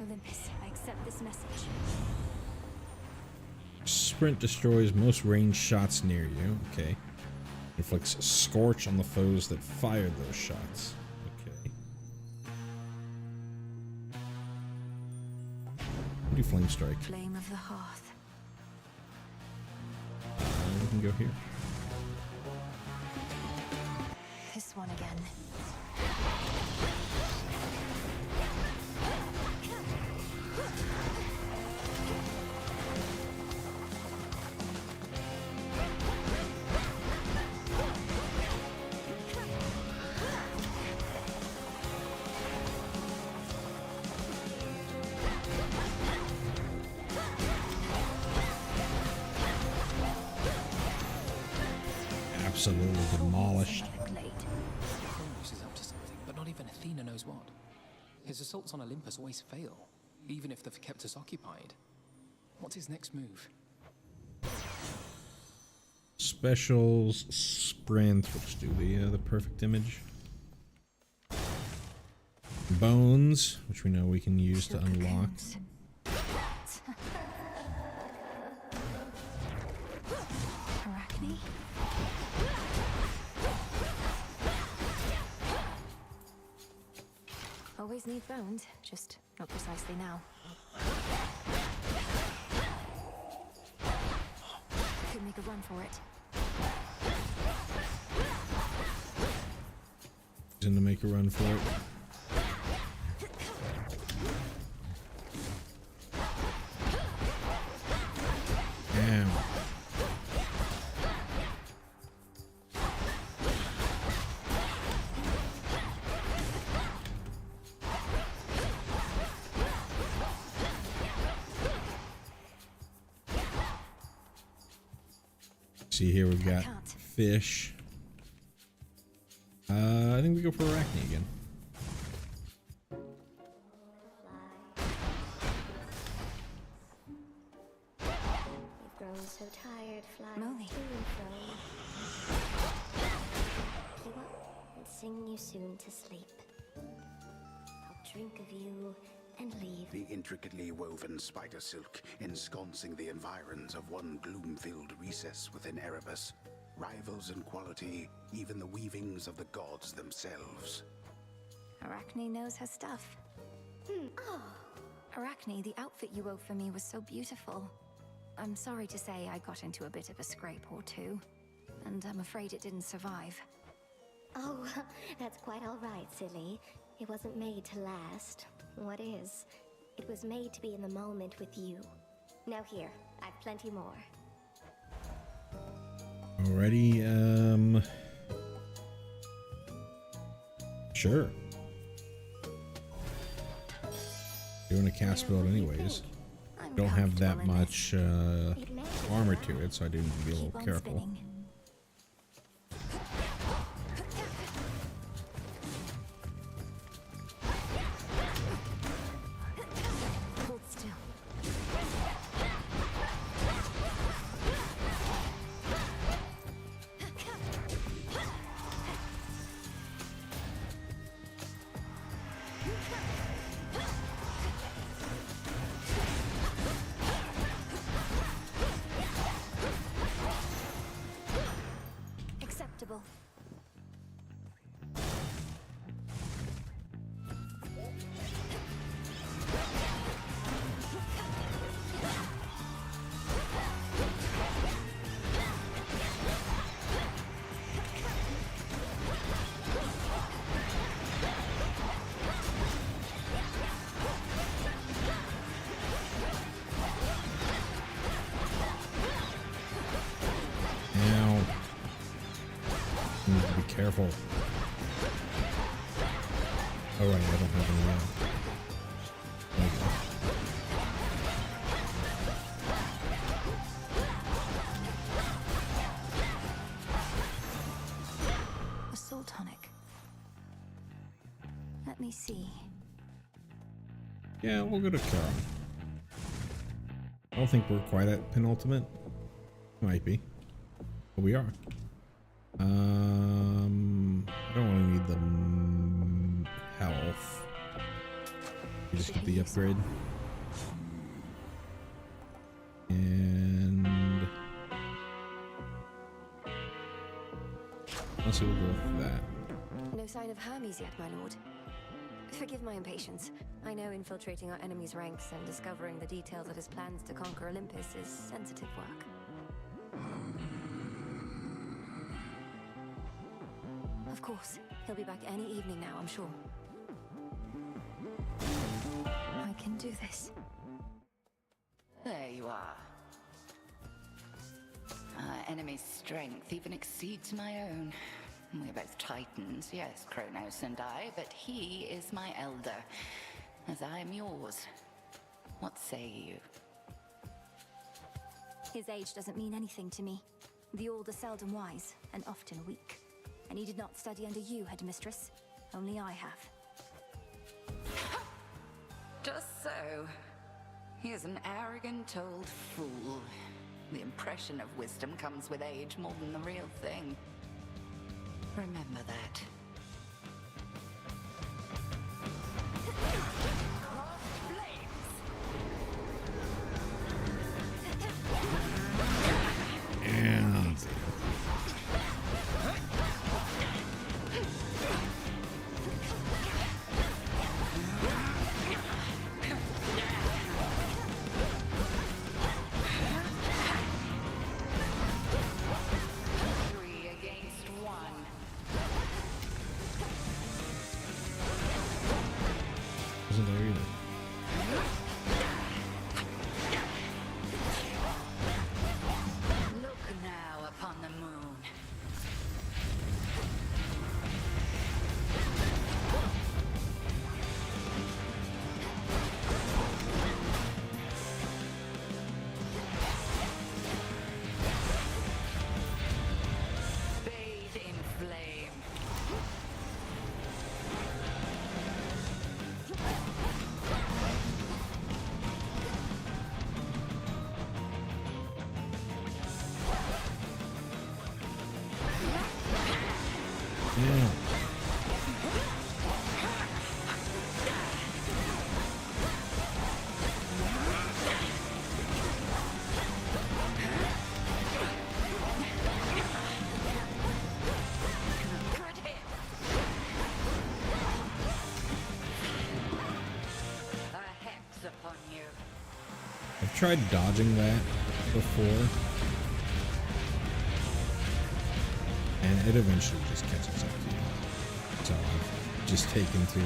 Olympus, I accept this message. Sprint destroys most ranged shots near you. Okay. Inflicts scorch on the foes that fired those shots. Okay. Do flame strike. Flame of the hearth. We can go here. This one again. Absolutely demolished. Kronos is up to something, but not even Athena knows what. His assaults on Olympus always fail, even if they've kept us occupied. What's his next move? Specials, sprint, which do the perfect image. Bones, which we know we can use to unlock. Arachne? Always need bones, just not precisely now. Could make a run for it. Reason to make a run for it. Damn. See here we've got fish. I think we go for Arachne again. You've grown so tired flying to and fro. Give up and sing you soon to sleep. I'll drink of you and leave. The intricately woven spider silk ensconcing the environs of one gloom-filled recess within Erebus rivals in quality even the weavings of the gods themselves. Arachne knows her stuff. Arachne, the outfit you wove for me was so beautiful. I'm sorry to say I got into a bit of a scrape or two, and I'm afraid it didn't survive. Oh, that's quite all right, silly. It wasn't made to last. What is? It was made to be in the moment with you. Now here, I've plenty more. Alrighty, sure. Doing a cast build anyways. Don't have that much armor to it, so I do need to be a little careful. Hold still. Acceptable. need to be careful. Oh right, I don't have any there you go. A soul tonic. Let me see. Yeah, we'll go to Charon. I don't think we're quite at penultimate. Might be. But we are. I don't really need the health. You just get the upgrade. And honestly, we'll go with that. No sign of Hermes yet, my lord. Forgive my impatience. I know infiltrating our enemy's ranks and discovering the details of his plans to conquer Olympus is sensitive work. Of course. He'll be back any evening now, I'm sure. I can do this. There you are. Our enemy's strength even exceeds my own. We're both titans, yes, Kronos and I, but he is my elder, as I am yours. What say you? His age doesn't mean anything to me. The old are seldom wise, and often weak. And he did not study under you, headmistress. Only I have. Just so. He is an arrogant old fool. The impression of wisdom comes with age more than the real thing. Remember that. And wasn't there either. Look now upon the moon. Bathe in flame. Yeah. A hex upon you. I've tried dodging that before, and it eventually just catches up to you. So I've just taken to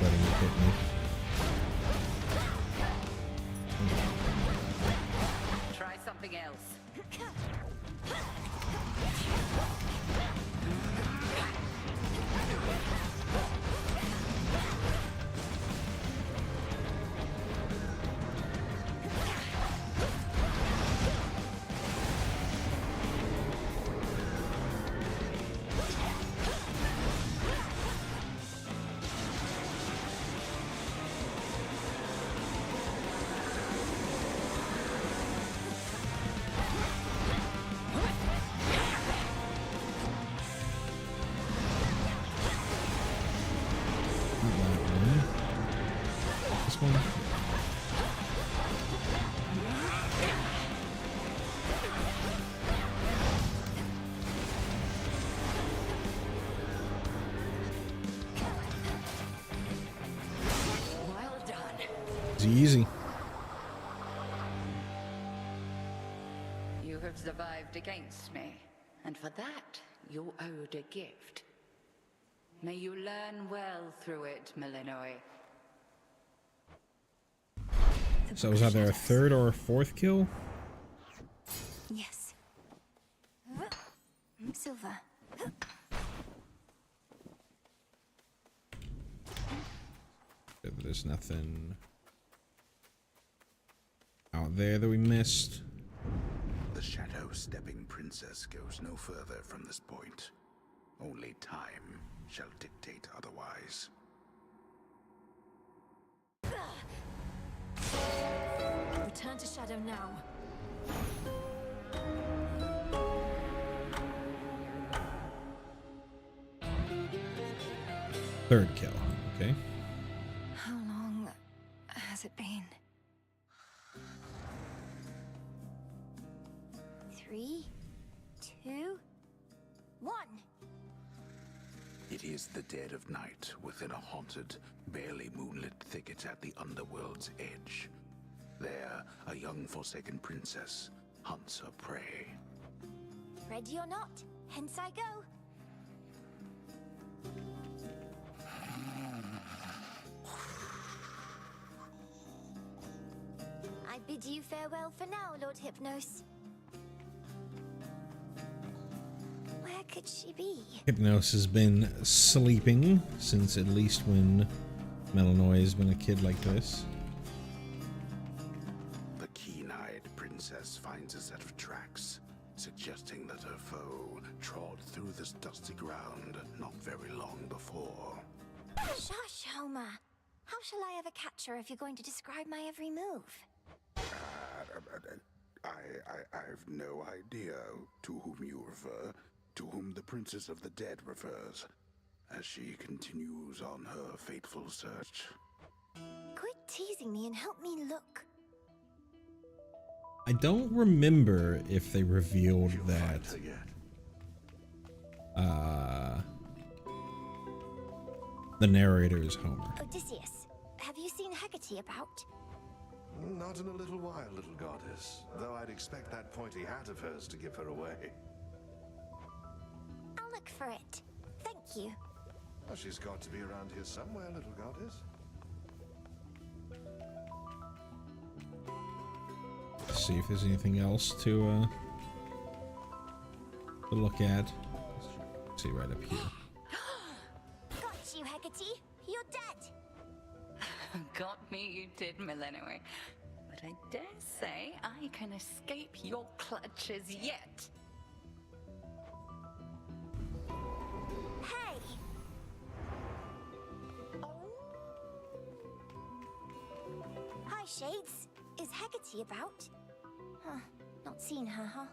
letting it hit me. Try something else. This one. Well done. It's easy. You have survived against me, and for that, you're owed a gift. May you learn well through it, Malinois. So was either a third or a fourth kill? Yes. Silver. There's nothing out there that we missed. The shadow-stepping princess goes no further from this point. Only time shall dictate otherwise. Return to Shadow now. Third kill, okay. How long has it been? 3, 2, 1. It is the dead of night within a haunted, barely moonlit thicket at the underworld's edge. There, a young forsaken princess hunts her prey. Ready or not, hence I go. I bid you farewell for now, Lord Hypnos. Where could she be? Hypnos has been sleeping since at least when Melanoy has been a kid like this. The keen-eyed princess finds a set of tracks, suggesting that her foe trod through this dusty ground not very long before. Shush, Homer. How shall I ever catch her if you're going to describe my every move? I've no idea to whom you refer, to whom the Princess of the Dead refers, as she continues on her fateful search. Quit teasing me and help me look. I don't remember if they revealed that the narrator is Homer. Odysseus, have you seen Hecate about? Not in a little while, little goddess. Though I'd expect that pointy hat of hers to give her away. I'll look for it. Thank you. Well, she's got to be around here somewhere, little goddess. Let's see if there's anything else to look at. Let's see right up here. Got you, Hecate. You're dead. Got me, you did, Melanoy. But I dare say I can escape your clutches yet. Hey! Hi, Shades. Is Hecate about? Huh. Not seen her, huh?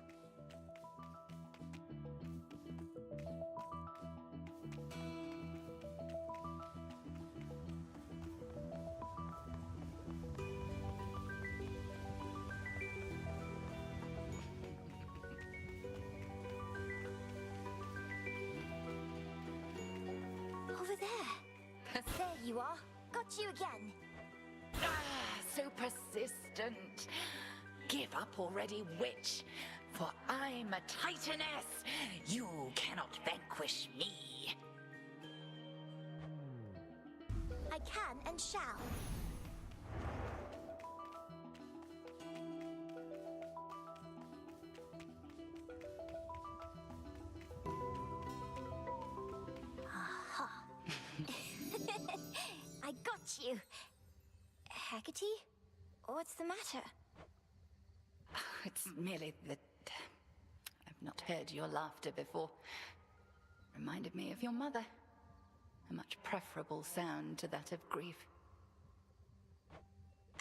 Over there. There you are. Got you again. Ah, so persistent. Give up already, witch. For I'm a titaness. You cannot vanquish me. I can and shall. Aha. I got you. Hecate? What's the matter? It's merely that I've not heard your laughter before. Reminded me of your mother. A much preferable sound to that of grief.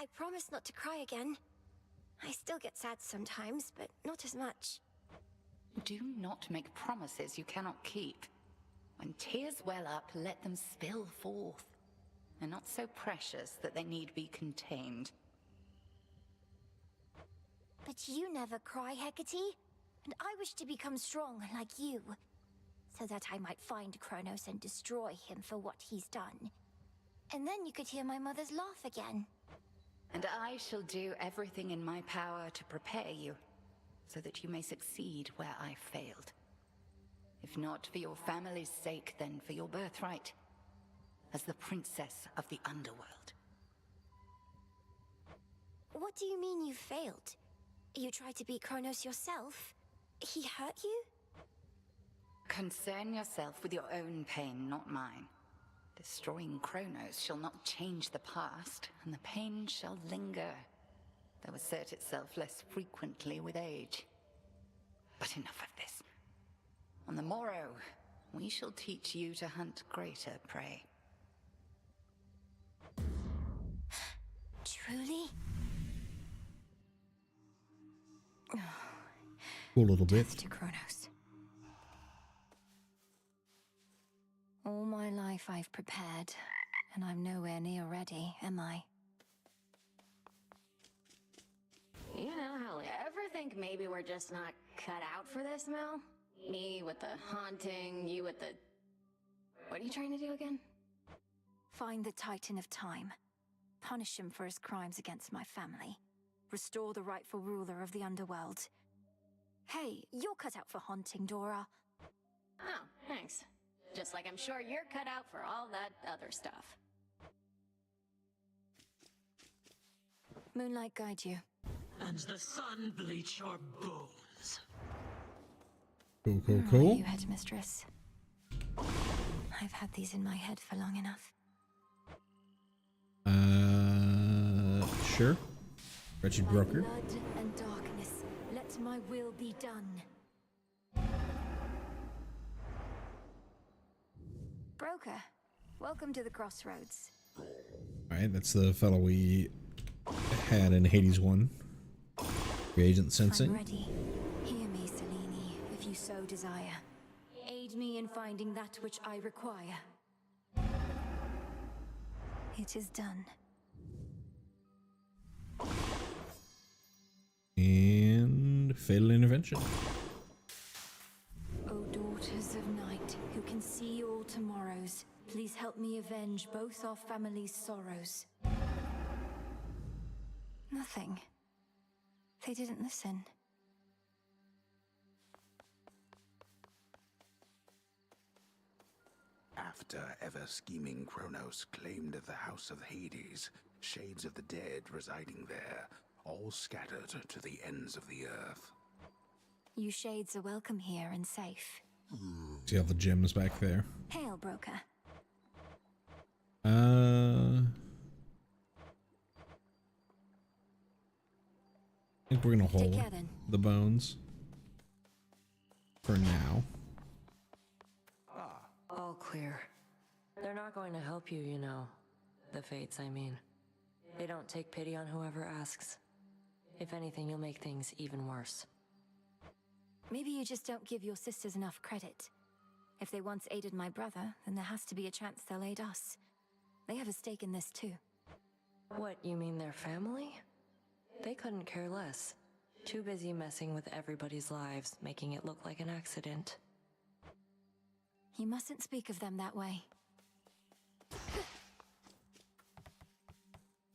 I promise not to cry again. I still get sad sometimes, but not as much. Do not make promises you cannot keep. When tears well up, let them spill forth. They're not so precious that they need be contained. But you never cry, Hecate. And I wish to become strong like you, so that I might find Kronos and destroy him for what he's done. And then you could hear my mother's laugh again. And I shall do everything in my power to prepare you, so that you may succeed where I failed. If not for your family's sake, then for your birthright, as the princess of the underworld. What do you mean you failed? You tried to beat Kronos yourself? He hurt you? Concern yourself with your own pain, not mine. Destroying Kronos shall not change the past, and the pain shall linger, though assert itself less frequently with age. But enough of this. On the morrow, we shall teach you to hunt greater prey. Truly? Cool little bit. Death to Kronos. All my life I've prepared, and I'm nowhere near ready, am I? You know, hell, ever think maybe we're just not cut out for this, Mel? Me with the haunting, you with the... What are you trying to do again? Find the Titan of Time. Punish him for his crimes against my family. Restore the rightful ruler of the underworld. Hey, you're cut out for haunting, Dora. Oh, thanks. Just like I'm sure you're cut out for all that other stuff. Moonlight guide you. And the sun bleach your bones. Cool, cool, Where are cool. you, Headmistress? I've had these in my head for long enough. Sure. Wretched By broker. blood and darkness, let my will be done. Broker, welcome to the Crossroads. Alright, that's the fellow we had in Hades 1. Agent I'm Sensing. ready. Hear me, Selene, if you so desire. Aid me in finding that which I require. It is done. And fatal intervention. O daughters of night, who can see all tomorrows, please help me avenge both our families' sorrows. Nothing. They didn't listen. After ever scheming Kronos claimed the House of Hades, shades of the dead residing there, all scattered to the ends of the earth. You shades are welcome here and safe. See all the gems back there. Hail, Broker. I think we're gonna hold care, then. the bones for now. All clear. They're not going to help you, you know. The Fates, I mean. They don't take pity on whoever asks. If anything, you'll make things even worse. Maybe you just don't give your sisters enough credit. If they once aided my brother, then there has to be a chance they'll aid us. They have a stake in this too. What, you mean their family? They couldn't care less. Too busy messing with everybody's lives, making it look like an accident. You mustn't speak of them that way.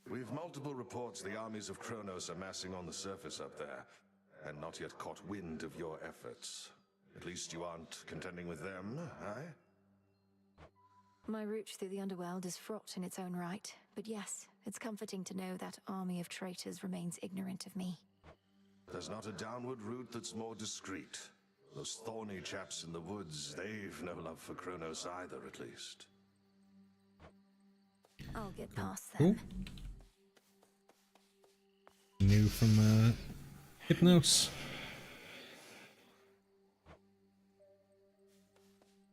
We've multiple reports the armies of Kronos are massing on the surface up there, and not yet caught wind of your efforts. At least you aren't contending with them, eh? My route through the underworld is fraught in its own right, but yes, it's comforting to know that army of traitors remains ignorant of me. There's not a downward route that's more discreet. Those thorny chaps in the woods, they've no love for Kronos either, at least. I'll get past Cool. them. New from Hypnos.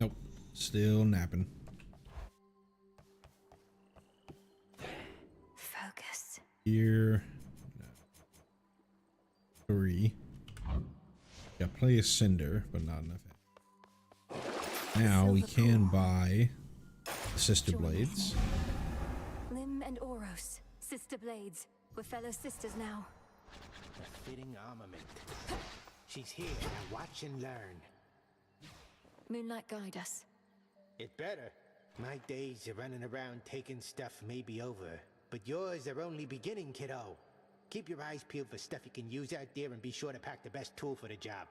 Nope. Still napping. Focus. Here. 3. Yeah, play a Cinder, but not enough. Now we can buy Sister Blades. Lim and Oros, sister blades. We're fellow sisters now. A fitting armament. She's here, now watch and learn. Moonlight guide us. It better. My days of running around taking stuff may be over, but yours are only beginning, kiddo. Keep your eyes peeled for stuff you can use out there and be sure to pack the best tool for the job.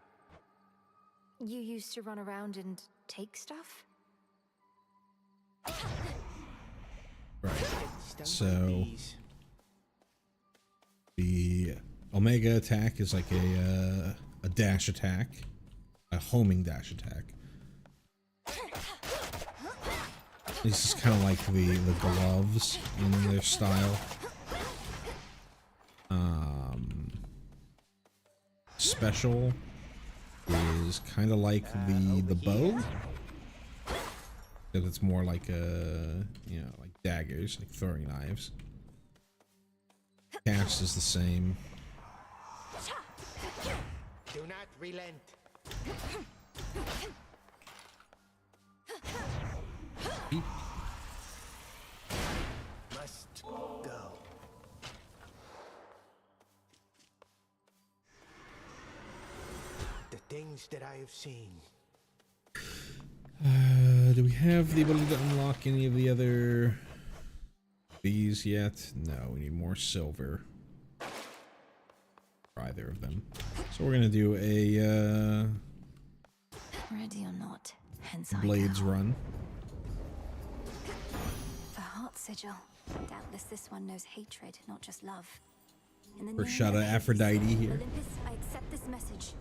You used to run around and take stuff? Right. So the Omega attack is like a dash attack, a homing dash attack. This is kind of like the gloves in their style. Special is kind of like the bow, because it's more like like daggers, like throwing knives. Cast is the same. Do not relent. Must go. The things that I have seen. Do we have the ability to unlock any of the other bees yet? No, we need more silver for either of them. So we're gonna do a Ready or not, hence Blades run. The heart sigil. Doubtless this one knows hatred, not just love. In the First name shot of of Aphrodite here. Olympus, I accept this message.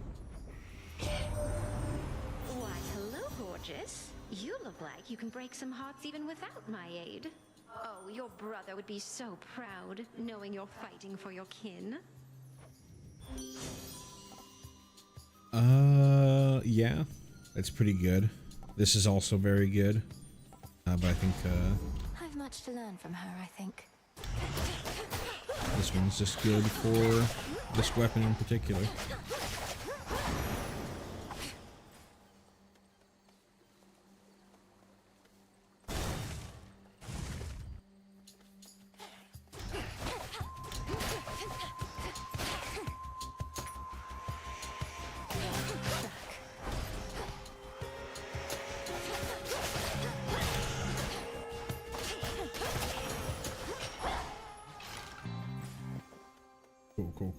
Why, hello, gorgeous. You look like you can break some hearts even without my aid. Oh, your brother would be so proud, knowing you're fighting for your kin. Yeah, that's pretty good. This is also very good, but I think I've much to learn from her, I think. this one's just good for this weapon in particular.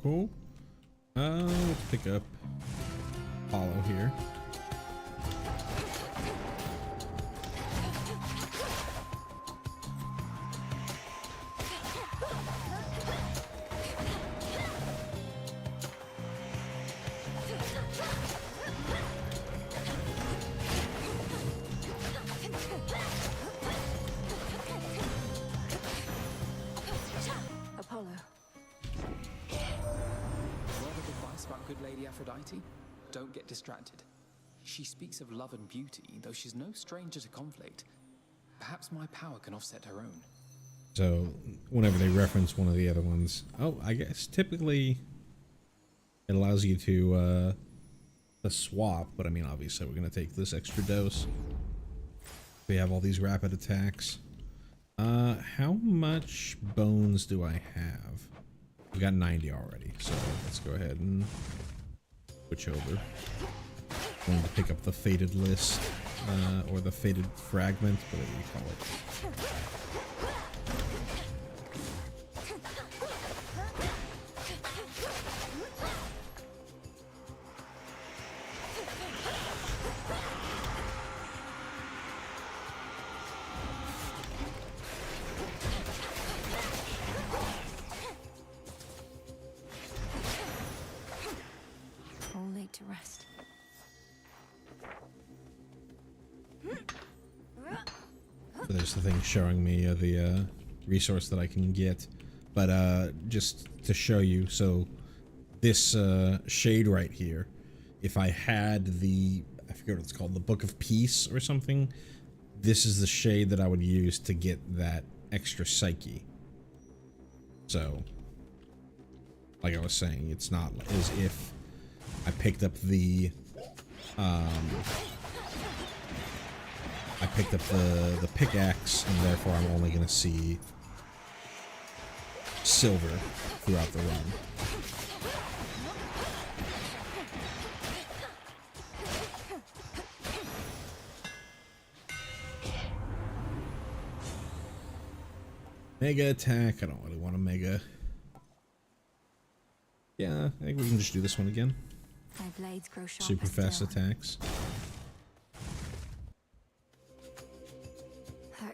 Cool. Let's pick up Apollo here. Apollo. Word of advice about good Lady Aphrodite? Don't get distracted. She speaks of love and beauty, though she's no stranger to conflict. Perhaps my power can offset her own. So whenever they reference one of the other ones, I guess typically it allows you to swap, but I mean obviously we're gonna take this extra dose. We have all these rapid attacks. How much bones do I have? We got 90 already, so let's go ahead and switch over. Going to pick up the Fated List, or the Fated Fragment, whatever you call it. All laid to rest. So there's the thing showing me the resource that I can get, but just to show you, so this shade right here, if I had I forget what it's called, the Book of Peace or something, this is the shade that I would use to get that extra psyche. So, like I was saying, it's not as if I picked up the pickaxe, and therefore I'm only going to see silver throughout the run. Mega attack. I don't really want a mega. Yeah, I think we can just do this one again. My blades grow sharper Super fast still. attacks.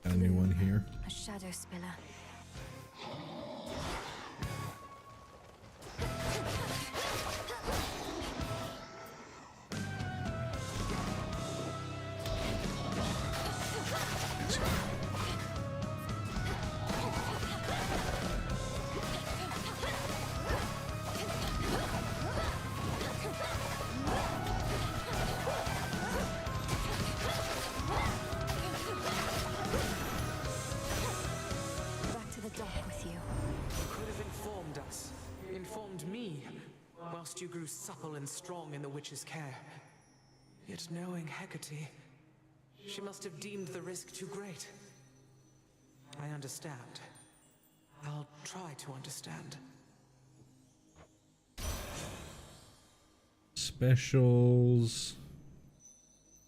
Got a new one here. A shadow spiller. Perfect. Back to the dock with you. Could have informed us. Informed me, whilst you grew supple and strong in the witch's care. Yet knowing Hecate, she must have deemed the risk too great. I understand. I'll try to understand. Specials.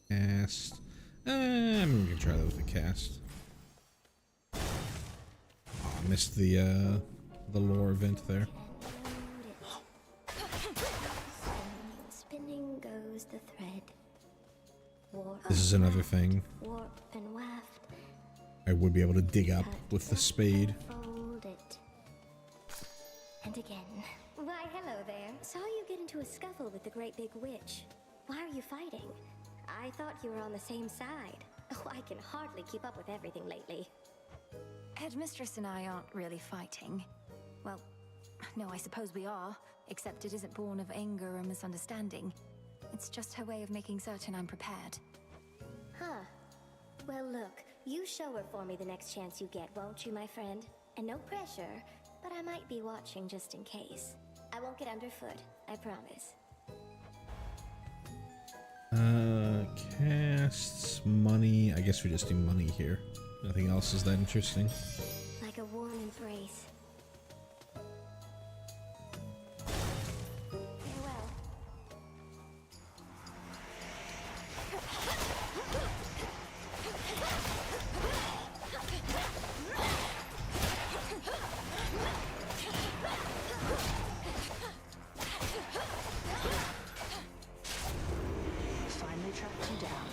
Cast. I'm gonna try that with the cast. Oh, I missed the lore event there. Spinning goes the thread. This is another thing. Warp and waft. I would be able to dig up with the spade. Fold it. And again. Why, hello there. Saw you get into a scuffle with the great big witch. Why are you fighting? I thought you were on the same side. Oh, I can hardly keep up with everything lately. Headmistress and I aren't really fighting. Well, no, I suppose we are, except it isn't born of anger or misunderstanding. It's just her way of making certain I'm prepared. Huh. Well, look, you show her for me the next chance you get, won't you, my friend? And no pressure, but I might be watching just in case. I won't get underfoot, I promise. Casts, money. I guess we just do money here. Nothing else is that interesting. Like a warm embrace. Farewell. Finally tracked you down.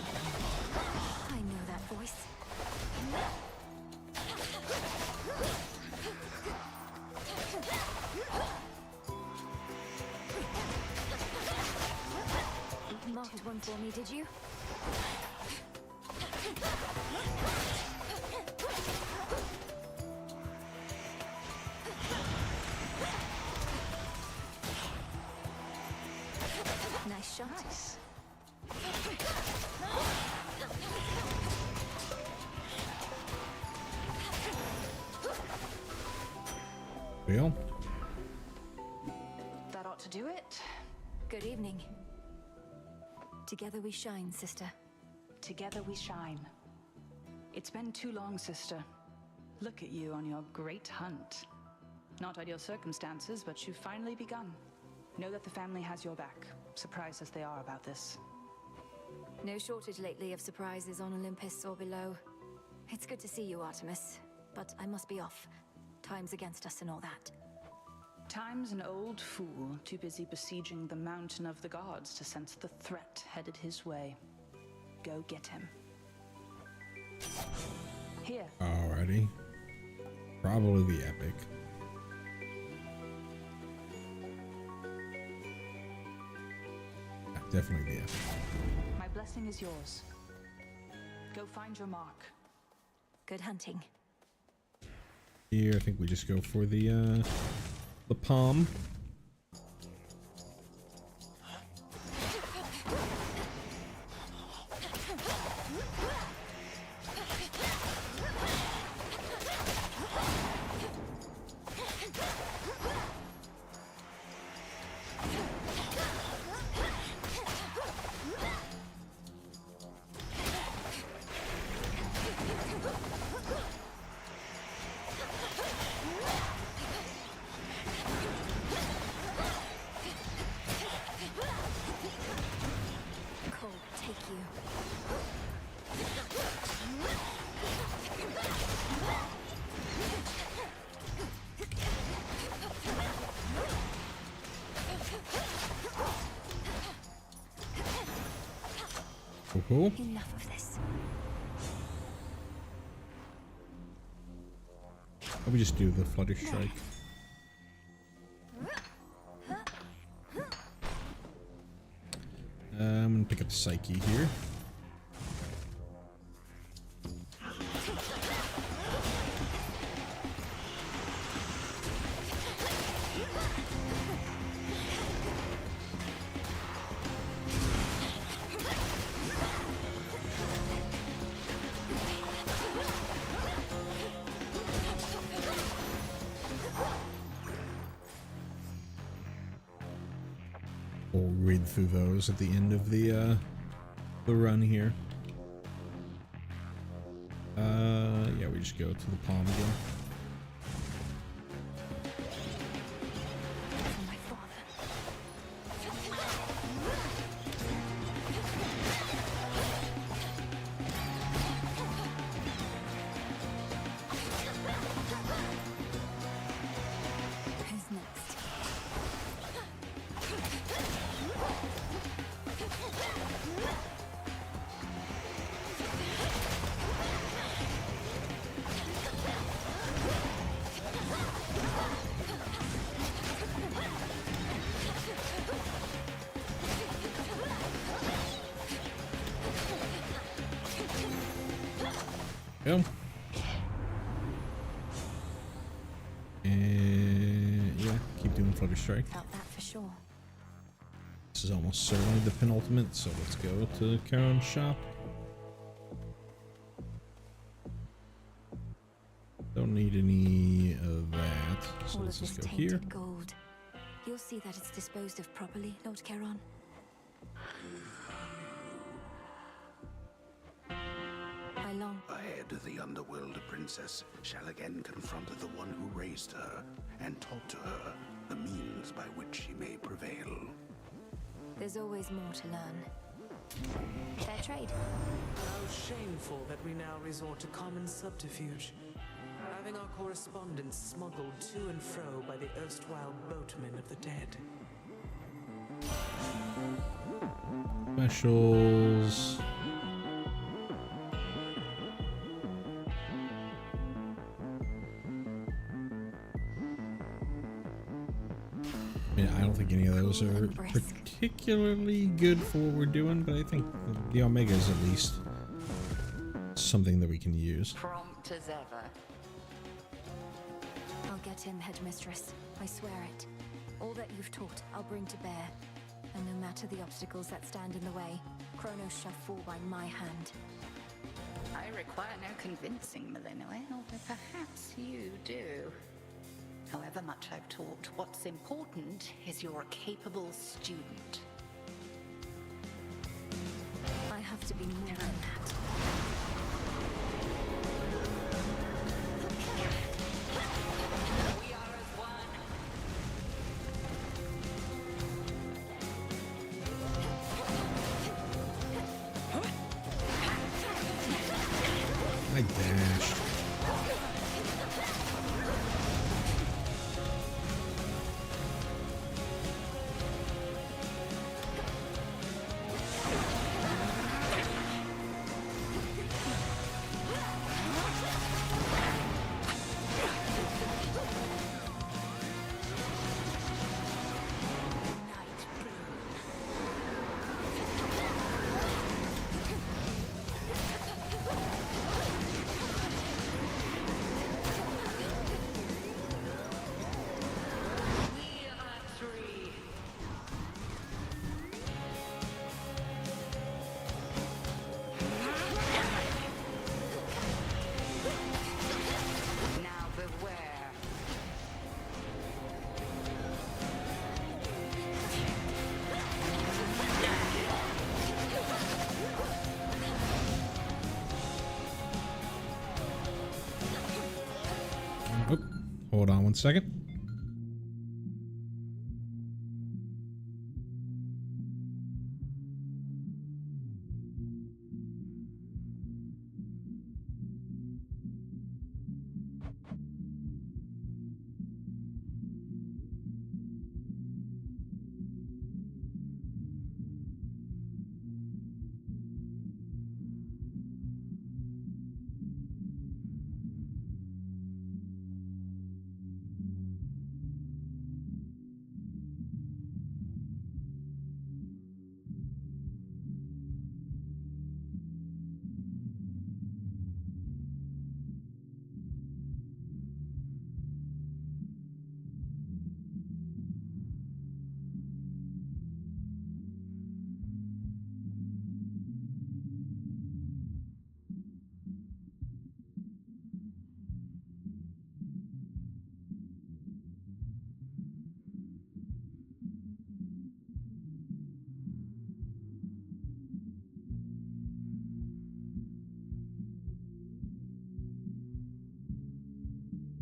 I know that voice. Marked one for me, did you? Nice shot. Nice. Well, That ought to do it. Good evening. Together we shine, sister. Together we shine. It's been too long, sister. Look at you on your great hunt. Not ideal circumstances, but you've finally begun. Know that the family has your back, surprised as they are about this. No shortage lately of surprises on Olympus or below. It's good to see you, Artemis, but I must be off. Time's against us and all that. Time's an old fool, too busy besieging the mountain of the gods to sense the threat headed his way. Go get him. Here. alrighty. Probably the epic. Yeah, definitely the epic. My blessing is yours. Go find your mark. Good hunting. Here, I think we just go for the palm. Cold, take you. Cool. Enough of this. Let me just do the Flutter Strike. I'm gonna pick up Psyche here. We'll read through those at the end of the run here. Yeah, we just go to the palm again. Who's next? Go. And yeah, keep doing Flutter Strike. Felt that for sure. This is almost certainly the penultimate, so let's go to Charon's shop. Don't need any of that, so All let's of this just go here. tainted gold. You'll see that it's disposed of properly, Lord Charon. I long. Ahead, the underworld princess shall again confront the one who raised her and taught to her the means by which she may prevail. There's always more to learn. Fair trade. How shameful that we now resort to common subterfuge. Having our correspondence smuggled to and fro by the erstwhile boatmen of the dead. Specials. Yeah, I don't think any of those are particularly good for what we're doing, but I think the Omega is at least something that we can use. Prompt as ever. I'll get him, Headmistress. I swear it. All that you've taught, I'll bring to bear. And no matter the obstacles that stand in the way, Kronos shall fall by my hand. I require no convincing, Malinois, although perhaps you do. However much I've taught, what's important is you're a capable student. I have to be more than that. I dashed. Now beware. Oh, hold on one second.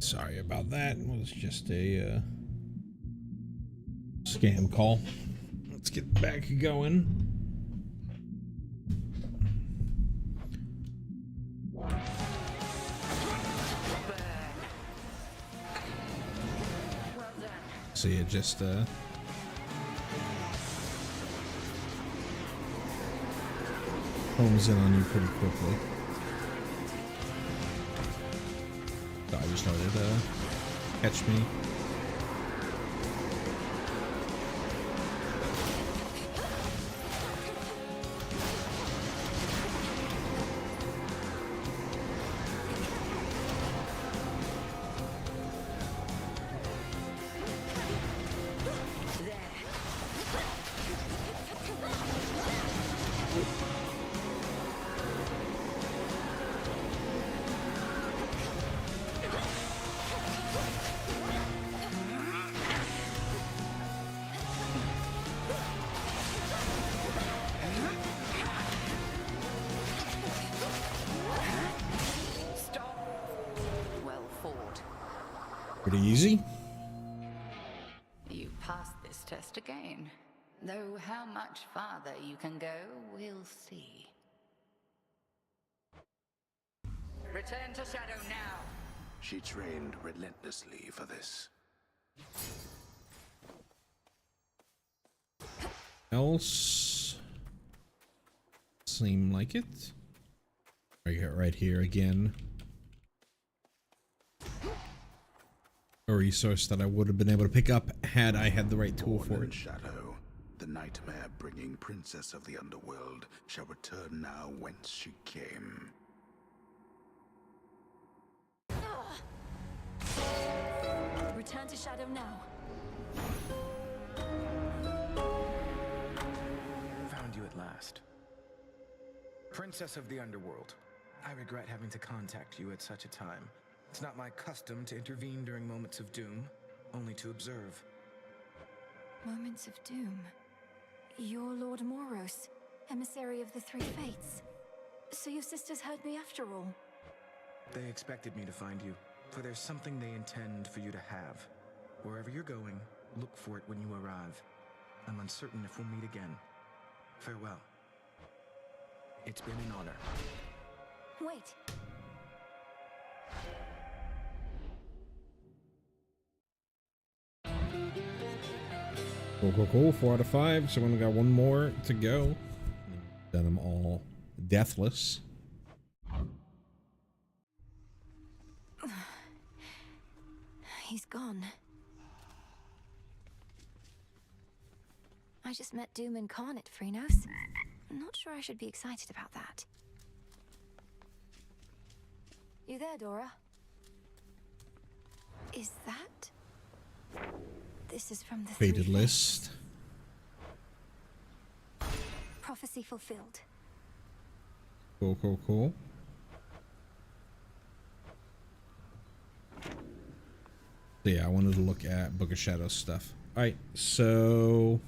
Sorry about that. It was just a scam call. Let's get back going. So it just homes in on you pretty quickly. So I just started catch me. Pretty easy. You passed this test again. Though how much farther you can go, we'll see. Return to Shadow now. She trained relentlessly for this. Else seem like it. I got right here again. A resource that I would have been able to pick up had I had the right tool for it. Shadow, the nightmare-bringing princess of the underworld, shall return now whence she came. Return to Shadow now. Found you at last. Princess of the Underworld. I regret having to contact you at such a time. It's not my custom to intervene during moments of doom, only to observe. Moments of doom. You're Lord Moros, emissary of the Three Fates. So your sisters heard me after all. They expected me to find you, for there's something they intend for you to have. Wherever you're going, look for it when you arrive. I'm uncertain if we'll meet again. Farewell. It's been an honor. Wait. Cool. 4 out of 5. So we only got one more to go. Done them all deathless. He's gone. I just met Doom Incarnate, Phrenos. I'm not sure I should be excited about that. You there, Dora? Is that... This is from the Fated Three list. Fates. Prophecy fulfilled. Cool. So yeah, I wanted to look at Book of Shadows stuff. Alright, so...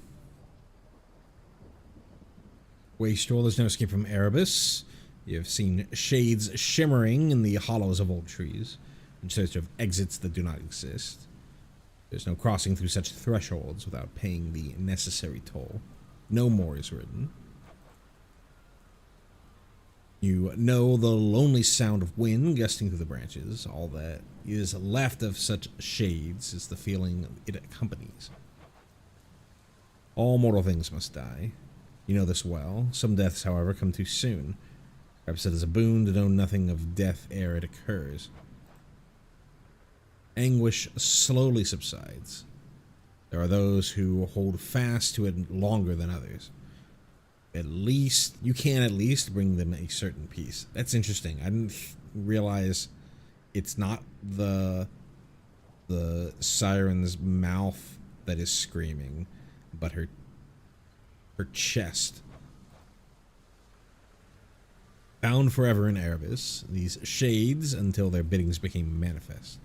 Wastrel, there's no escape from Erebus. You've seen shades shimmering in the hollows of old trees, in search of exits that do not exist. There's no crossing through such thresholds without paying the necessary toll. No more is written. You know the lonely sound of wind gusting through the branches. All that is left of such shades is the feeling it accompanies. All mortal things must die. You know this well. Some deaths, however, come too soon. Perhaps it is a boon to know nothing of death ere it occurs. Anguish slowly subsides. There are those who hold fast to it longer than others. You can at least bring them a certain peace. That's interesting. I didn't realize it's not the siren's mouth that is screaming, but her chest. Bound forever in Erebus, these shades until their biddings became manifest.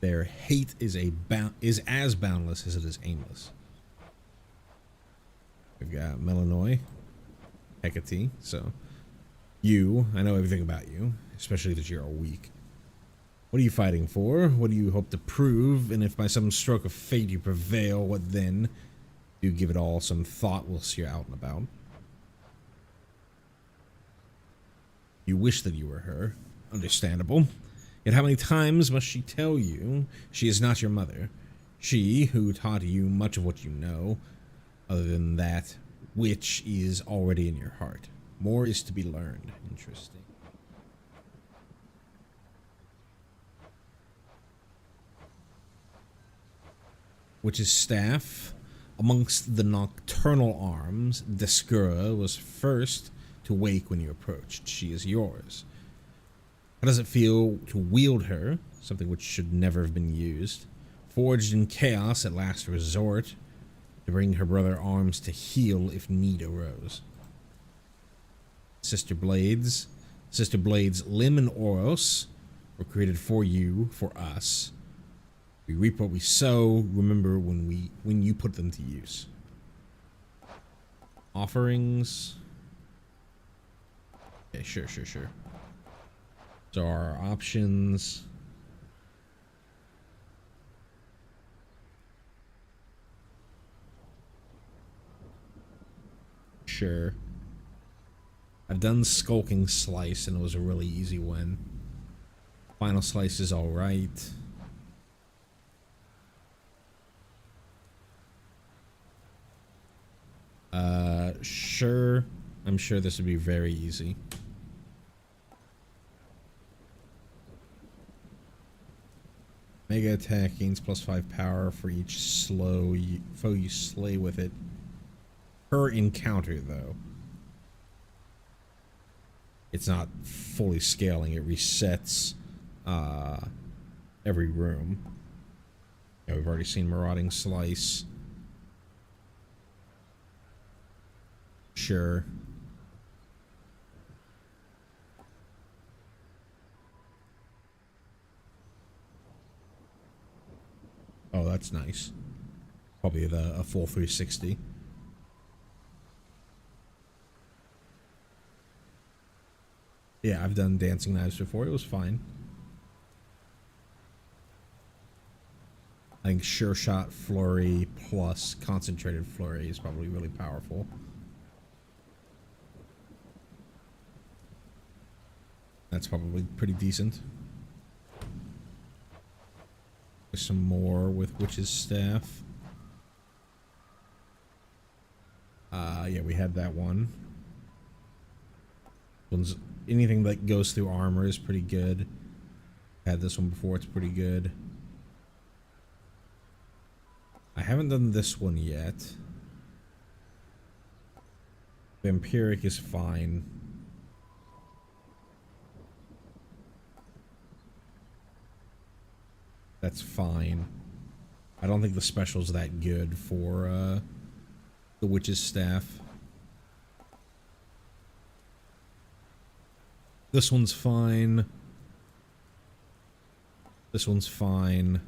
Their hate is as boundless as it is aimless. We've got Melanoy, Hecate, so I know everything about you, especially that you're weak. What are you fighting for? What do you hope to prove? And if by some stroke of fate you prevail, what then? Do give it all some thought whilst you're out and about. You wish that you were her. Understandable. Yet how many times must she tell you she is not your mother? She, who taught you much of what you know, other than that which is already in your heart. More is to be learned. Interesting. Witch's staff. Amongst the nocturnal arms, Deskura was first to wake when you approached. She is yours. How does it feel to wield her, something which should never have been used, forged in chaos at last resort, to bring her brother arms to heal if need arose? Sister Blades, Lim and Oros were created for you, for us. We reap what we sow. Remember when you put them to use. Offerings. Okay, sure. So our options. Sure. I've done Skulking Slice and it was a really easy win. Final Slice is alright. Sure. I'm sure this would be very easy. Mega attack gains +5 power for each foe you slay with it. Per encounter, though. It's not fully scaling. It resets every room. Yeah, we've already seen Marauding Slice. Sure. Oh, that's nice. Probably a full 360. Yeah, I've done Dancing Knives before. It was fine. I think Sure Shot Flurry plus Concentrated Flurry is probably really powerful. That's probably pretty decent. There's some more with Witch's Staff. Yeah, we had that one. Anything that goes through armor is pretty good. Had this one before, it's pretty good. I haven't done this one yet. Vampiric is fine. That's fine. I don't think the special's that good for the Witch's Staff. This one's fine. This one's fine.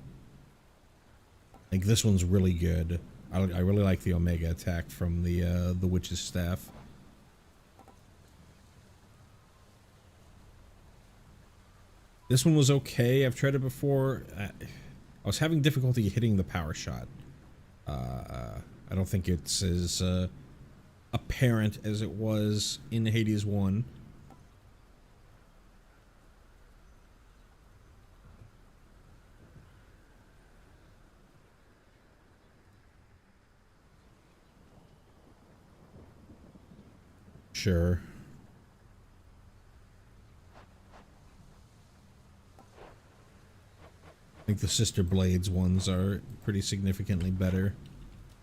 I think this one's really good. I really like the Omega attack from the Witch's Staff. This one was okay. I've tried it before. I was having difficulty hitting the power shot. I don't think it's as apparent as it was in Hades 1. Sure. I think the Sister Blades ones are pretty significantly better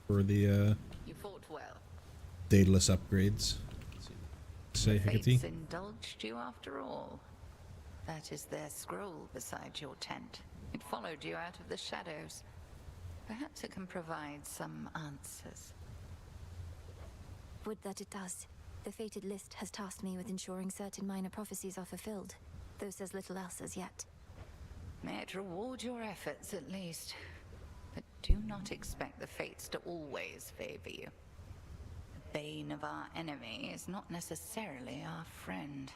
for the You fought well. Daedalus upgrades. Say, Hecate? Fates indulged you after all. That is their scroll beside your tent. It followed you out of the shadows. Perhaps it can provide some answers. Would that it does. The fated list has tasked me with ensuring certain minor prophecies are fulfilled, though says little else as yet. May it reward your efforts at least. But do not expect the fates to always favor you. The bane of our enemy is not necessarily our friend.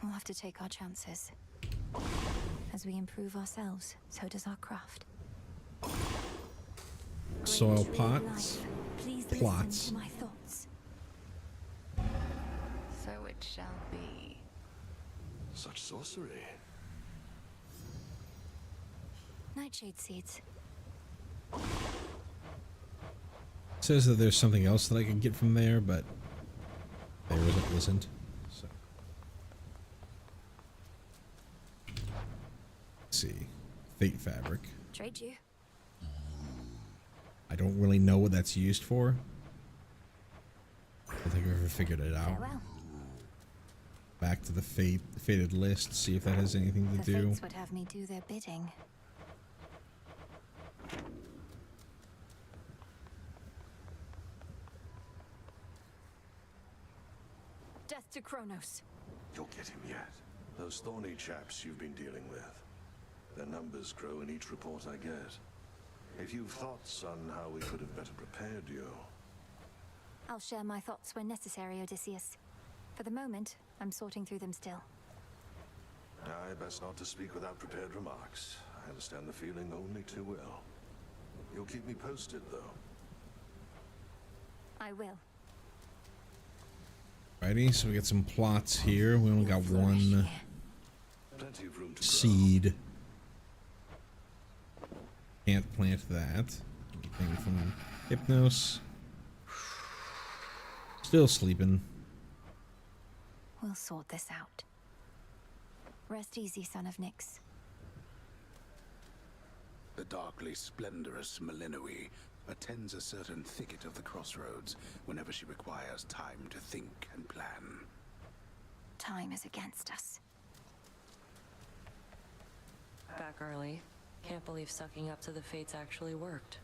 We'll have to take our chances. As we improve ourselves, so does our craft. Soil Great tree of pots, life, please plots. listen to my thoughts. So it shall be. Such sorcery. Nightshade seeds. Says that there's something else that I can get from there, but there isn't. So. Let's see. Fate fabric. Trade you. I don't really know what that's used for. I don't think I've ever figured it out. Farewell. Back to the fated list, see if that has anything to The do. fates would have me do their bidding. Death to Kronos. You'll get him yet. Those thorny chaps you've been dealing with. Their numbers grow in each report I get. If you've thoughts on how we could have better prepared you... I'll share my thoughts when necessary, Odysseus. For the moment, I'm sorting through them still. I best not to speak without prepared remarks. I understand the feeling only too well. You'll keep me posted, though. I will. Alrighty, so we got some plots here. We only got one Plenty of room to seed. Can't plant that. Anything from Hypnos. Still sleeping. We'll sort this out. Rest easy, son of Nyx. The darkly splendorous Melinoe attends a certain thicket of the crossroads whenever she requires time to think and plan. Time is against us. Back early. Can't believe sucking up to the fates actually worked.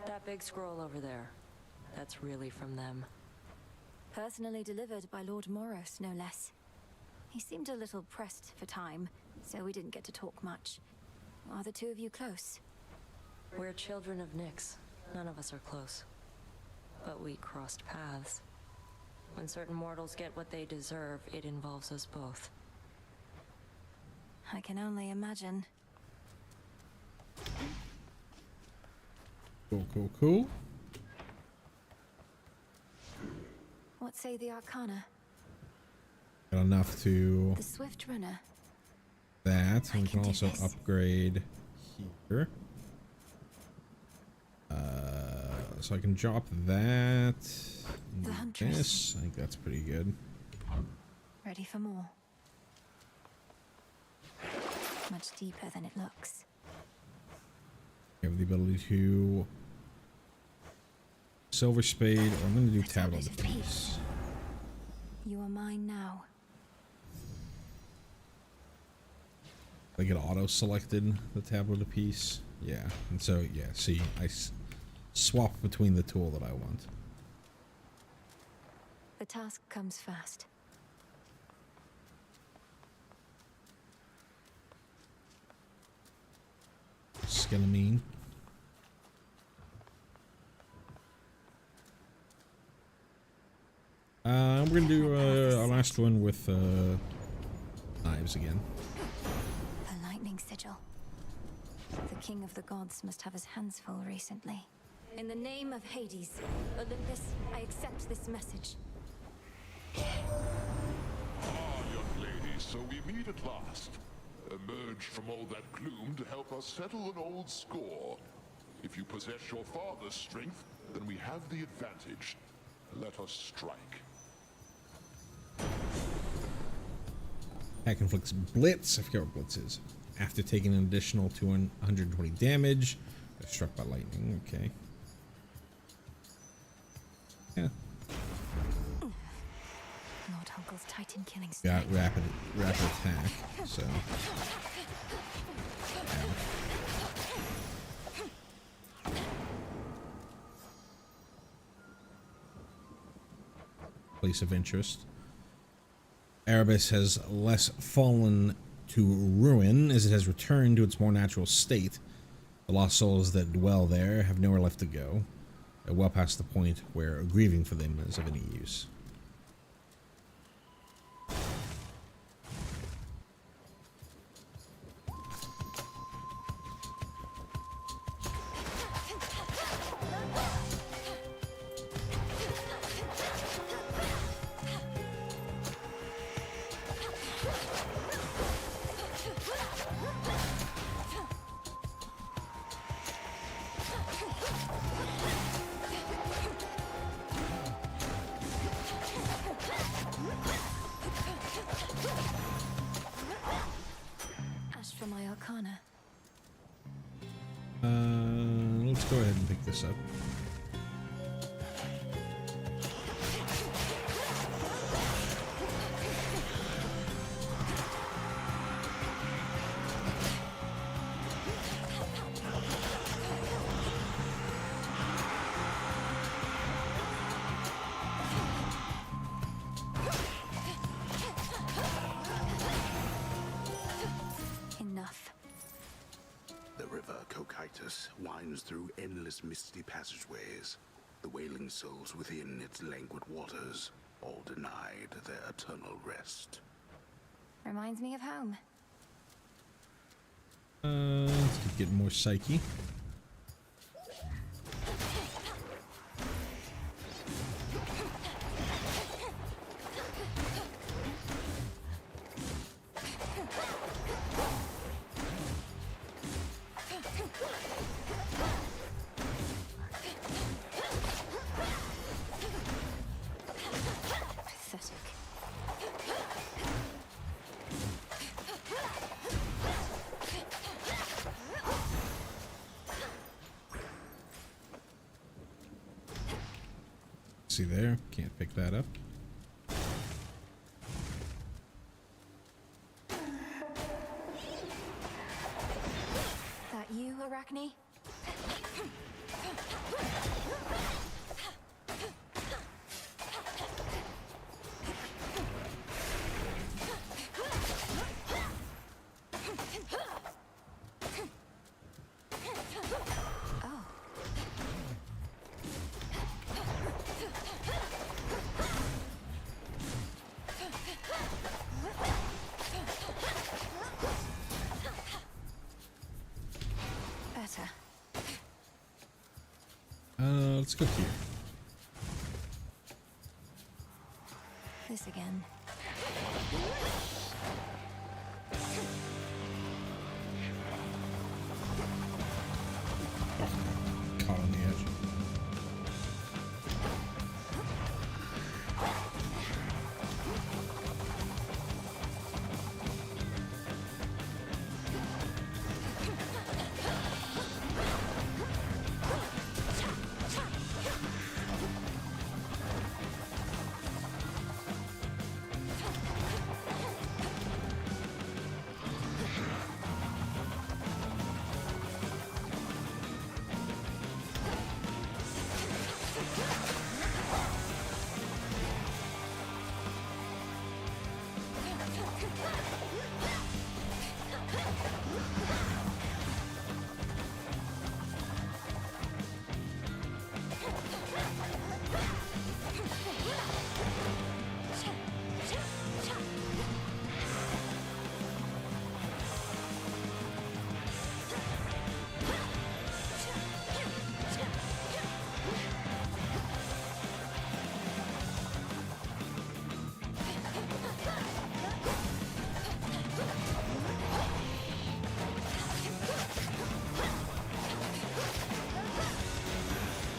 That big scroll over there, that's really from them. Personally delivered by Lord Moros, no less. He seemed a little pressed for time, so we didn't get to talk much. Are the two of you close? We're children of Nyx. None of us are close. But we crossed paths. When certain mortals get what they deserve, it involves us both. I can only imagine. Cool. What say the Arcana? Got enough to The Swift Runner. that. And we can also upgrade here. So I can drop that. The Huntress. This. I think that's pretty good. Ready for more. Much deeper than it looks. We have the ability to Silver Spade, or I'm going to do Tablet of Peace. You are mine now. I get auto-selected the Tablet of Peace. Yeah, and so, yeah, see, I swap between the tool that I want. The task comes first. Skelamine. We're gonna do our last one with knives again. The lightning sigil. The king of the gods must have his hands full recently. In the name of Hades, Olympus, I accept this message. Ah, young lady, so we meet at last. Emerged from all that gloom to help us settle an old score. If you possess your father's strength, then we have the advantage. Let us strike. Hack inflicts Blitz. I forget what Blitz is. After taking an additional 220 damage, they're struck by lightning. Okay. Yeah. Lord Hunkle's Titan killing Got rapid attack. So. Place of interest. Erebus has less fallen to ruin as it has returned to its more natural state. The lost souls that dwell there have nowhere left to go, well past the point where grieving for them is of any use. Let's go ahead and pick this up. Enough. The river Cocytus winds through endless misty passageways. The wailing souls within its languid waters, all denied their eternal rest. Reminds me of home. Let's get more psyche. Pathetic. See there, can't pick that up. That you, Arachne? Oh. Better. Let's go here. This again. Caught on the edge.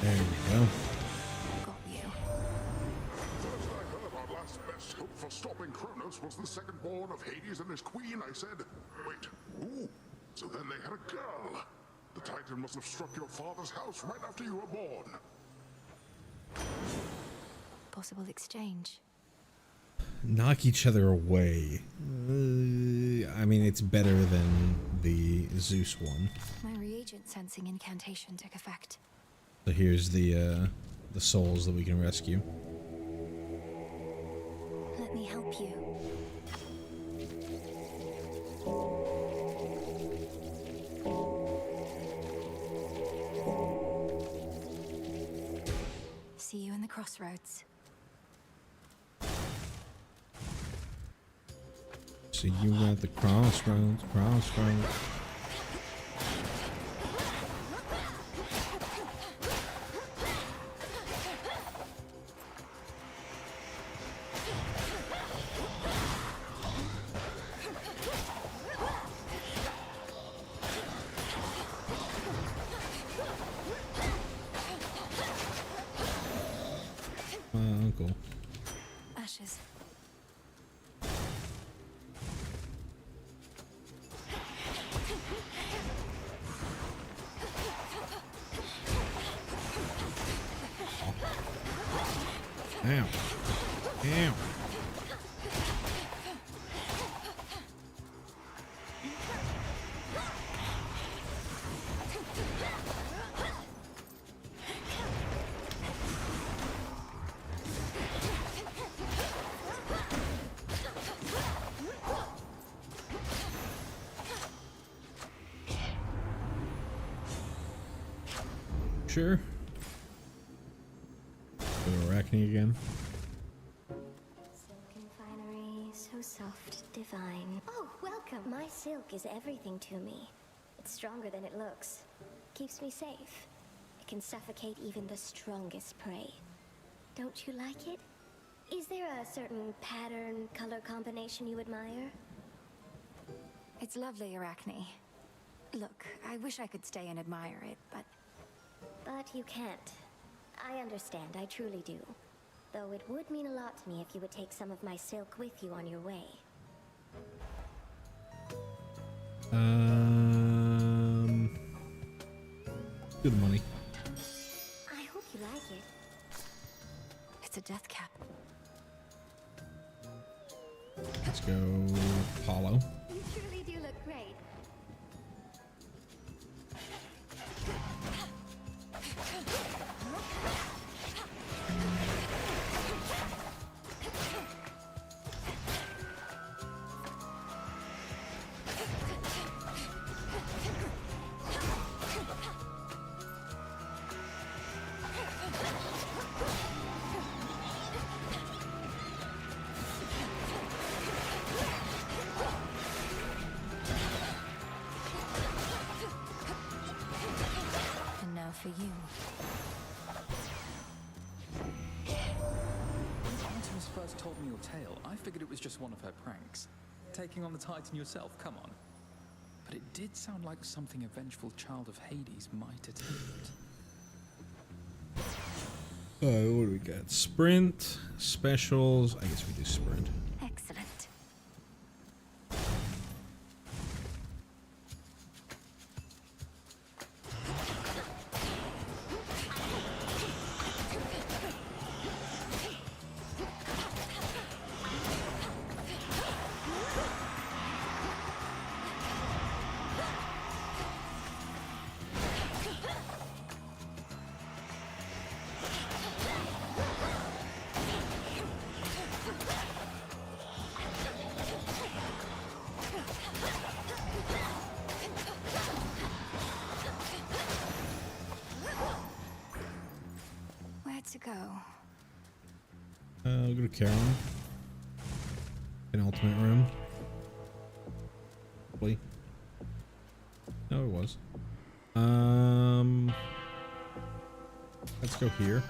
There we go. Got you. First I heard our last best hope for stopping Kronos was the second born of Hades and his queen. I said, wait, who? So then they had a girl. The Titan must have struck your father's house right after you were born. Possible exchange. Knock each other away. I mean, it's better than the Zeus one. My reagent sensing incantation took effect. So here's the souls that we can rescue. Let me help you. See you in the crossroads. See you at the crossroads, crossroads. Uncle. Ashes. Ow. Ow. Sure. Arachne again. Silken finery, so soft, divine. Oh, welcome. My silk is everything to me. It's stronger than it looks. Keeps me safe. It can suffocate even the strongest prey. Don't you like it? Is there a certain pattern, color combination you admire? It's lovely, Arachne. Look, I wish I could stay and admire it, but... But you can't. I understand, I truly do. Though it would mean a lot to me if you would take some of my silk with you on your way. Good money. I hope you like it. It's a death cap. Let's go, Apollo. You truly do look great. And now for you. When Artemis first told me your tale, I figured it was just one of her pranks. Taking on the Titan yourself, come on. But it did sound like something a vengeful child of Hades might attempt. What do we got? Sprint, specials. I guess we do sprint. Excellent. Where to go? We'll go to Caroline. Penultimate room. Probably. No, it was. Let's go here.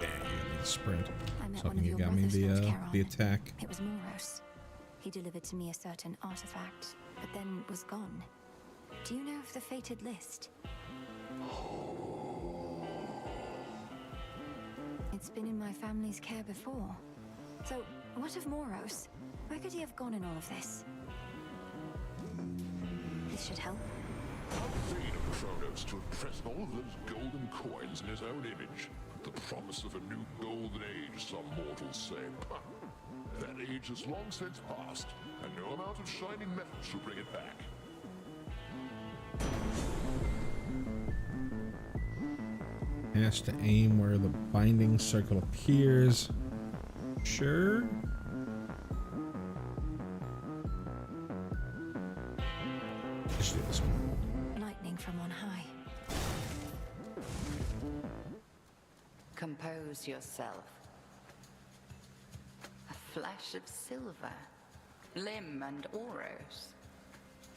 Yeah, you got me the sprint. I met So I one of think you your got me brothers, Lord the Charon. attack. It was Moros. He delivered to me a certain artifact, but then was gone. Do you know of the fated list? It's been in my family's care before. So, what of Moros? Where could he have gone in all of this? This should help. How vain of Chronos to impress all of those golden coins in his own image. The promise of a new golden age, some mortals say. That age has long since passed, and no amount of shining metal shall bring it back. Has to aim where the binding circle appears. Sure. Let's do this one. Lightning from on high. Compose yourself. A flash of silver, Lim and Oros.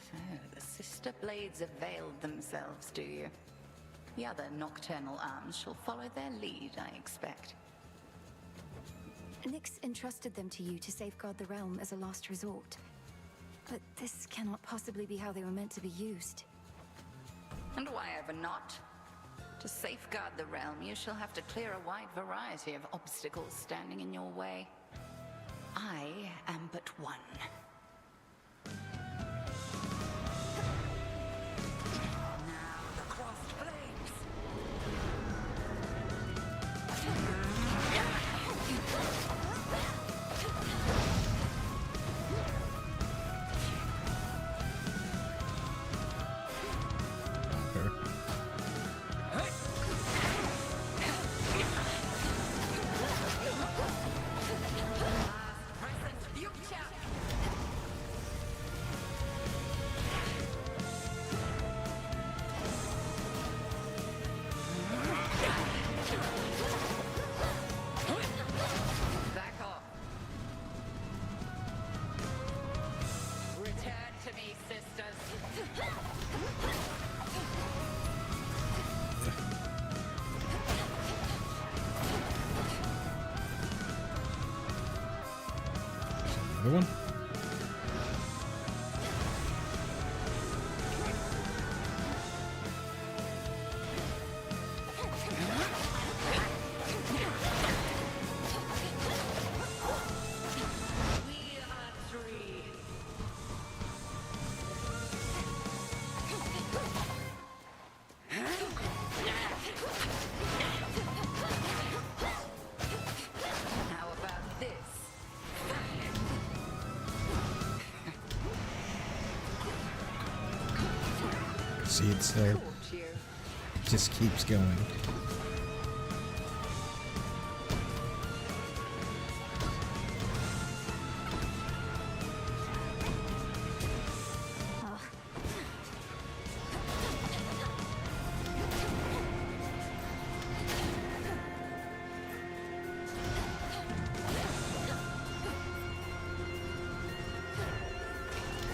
So, the sister blades have veiled themselves, do you? The other nocturnal arms shall follow their lead, I expect. Nyx entrusted them to you to safeguard the realm as a last resort. But this cannot possibly be how they were meant to be used. And why ever not? To safeguard the realm, you shall have to clear a wide variety of obstacles standing in your way. I am but one. Now the crossed flames. Another one? How about this? See, it still just keeps going.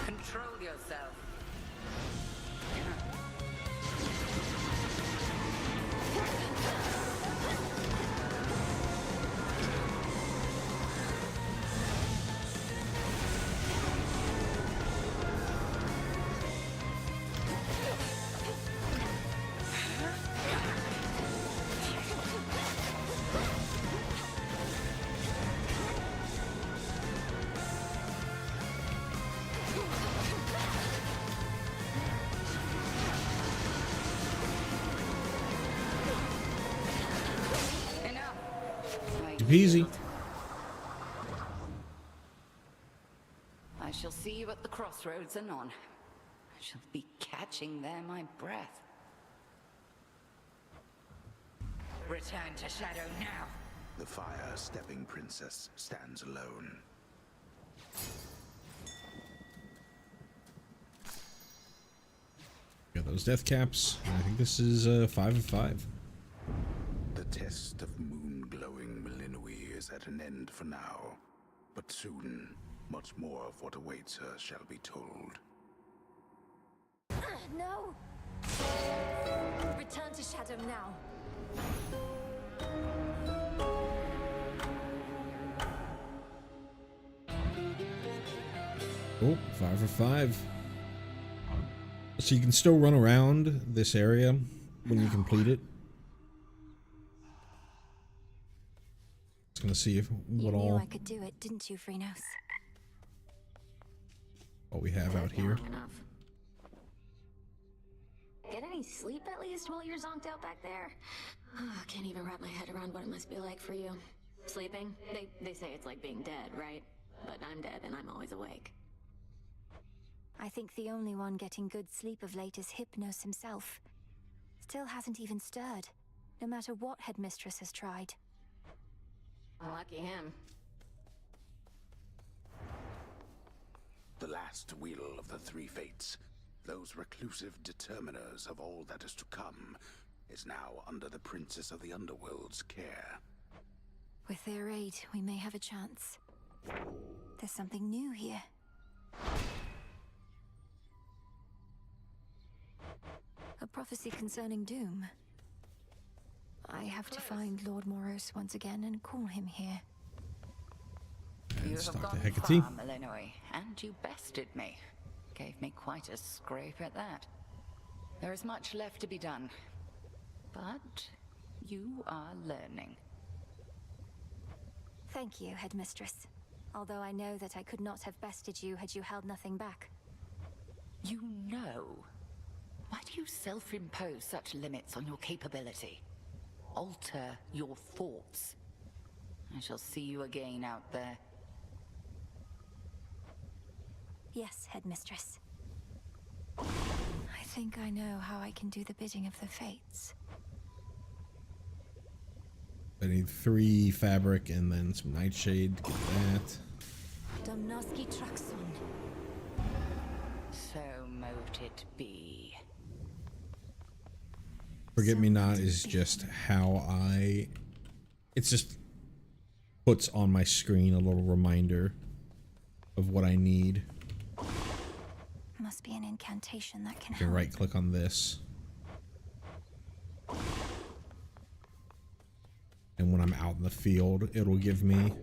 Control yourself. Easy. I shall see you at the crossroads anon. I shall be catching there my breath. Return to Shadow now. The fire-stepping princess stands alone. Got those death caps. And I think this is 5 of 5. The test of moon-glowing Melinui is at an end for now. But soon, much more of what awaits her shall be told. No! Return to Shadow now. Oh, 5 of 5. So you can still run around this area when you complete it. Just gonna see if what You knew all I could do it, didn't you, Phrynos? what we have out here. Get any sleep at least while you're zonked out back there? Can't even wrap my head around what it must be like for you. Sleeping? They say it's like being dead, right? But I'm dead and I'm always awake. I think the only one getting good sleep of late is Hypnos himself. Still hasn't even stirred, no matter what Headmistress has tried. Lucky him. The last wheel of the three fates, those reclusive determiners of all that is to come, is now under the Princess of the Underworld's care. With their aid, we may have a chance. There's something new here. A prophecy concerning doom. I have to find Lord Moros once again and call him here. You Let's have talk to gone Hecate. far, Melinoi, and you bested me. Gave me quite a scrape at that. There is much left to be done, but you are learning. Thank you, Headmistress. Although I know that I could not have bested you had you held nothing back. You know? Why do you self-impose such limits on your capability? Alter your thoughts. I shall see you again out there. Yes, Headmistress. I think I know how I can do the bidding of the fates. I need 3 fabric and then some nightshade to get that. Domnoski Traxon. So mote it be. Forget Me Not is just how it's just puts on my screen a little reminder of what I need. Must be an incantation that can I can help. right click on this. And when I'm out in the field, it'll give me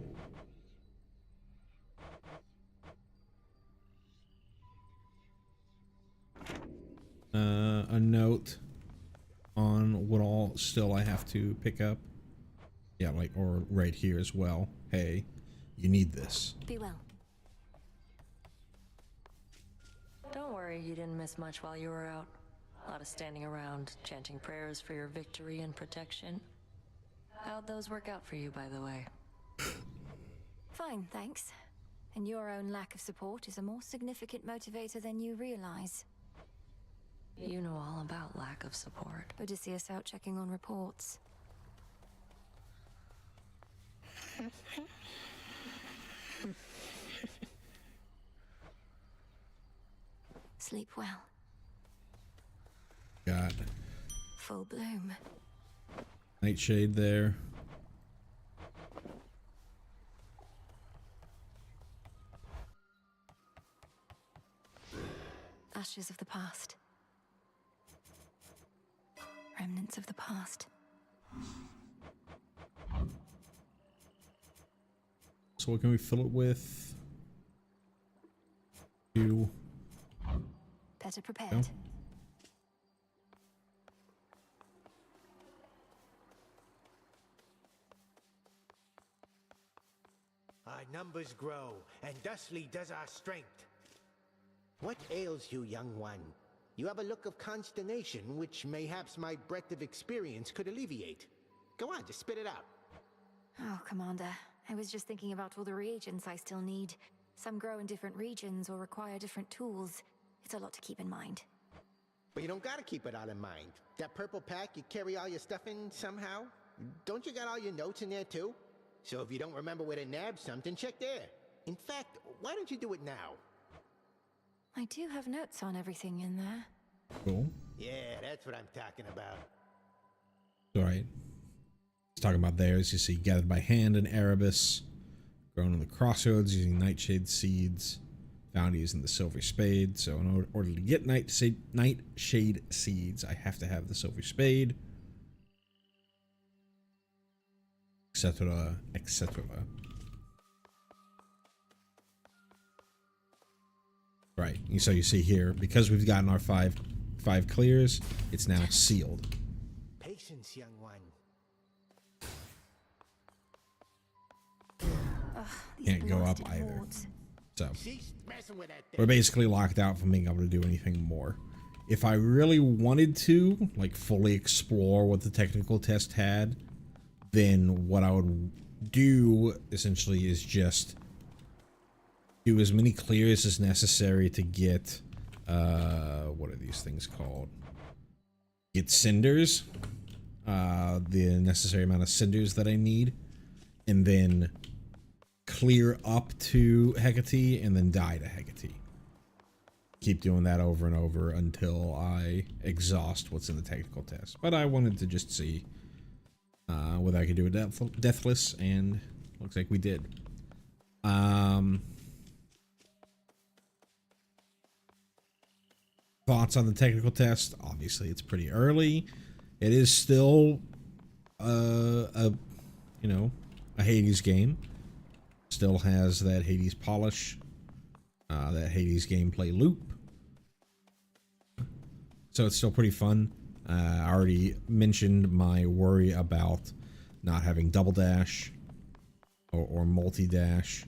still I have to pick up. Yeah, like, or right here as well. Hey, you need this. Be well. Don't worry, you didn't miss much while you were out. A lot of standing around, chanting prayers for your victory and protection. How'd those work out for you, by the way? Fine, thanks. And your own lack of support is a more significant motivator than you realize. You know all about lack of support. Odysseus out checking on reports. Sleep well. Got Full bloom. Nightshade there. Ashes of the past. Remnants of the past. So what can we fill it with? You. Better prepared. No? Our numbers grow, and thusly does our strength. What ails you, young one? You have a look of consternation, which mayhaps my breadth of experience could alleviate. Go on, just spit it out. Oh, Commander. I was just thinking about all the reagents I still need. Some grow in different regions or require different tools. It's a lot to keep in mind. But you don't gotta keep it all in mind. That purple pack you carry all your stuff in somehow? Don't you got all your notes in there too? So if you don't remember where to nab something, check there. In fact, why don't you do it now? I do have notes on everything in there. Cool. Yeah, that's what I'm talking about. All right. He's talking about theirs. You see, gathered by hand in Erebus, grown on the crossroads using nightshade seeds, found using the silver spade. So in order to get nightshade seeds, I have to have the silver spade, etc., etc. Right. So you see here, because we've gotten our five clears, it's now sealed. Patience, young one. Can't go up either. Wards. So Cease messing with that we're thing. basically locked out from being able to do anything more. If I really wanted to, like, fully explore what the technical test had, then what I would do essentially is just do as many clears as necessary to get what are these things called? Get cinders, the necessary amount of cinders that I need, and then clear up to Hecate and then die to Hecate. Keep doing that over and over until I exhaust what's in the technical test. But I wanted to just see whether I could do it deathless, and looks like we did. Thoughts on the technical test? Obviously, it's pretty early. It is still a Hades game. Still has that Hades polish, that Hades gameplay loop. So it's still pretty fun. I already mentioned my worry about not having double dash or multi dash,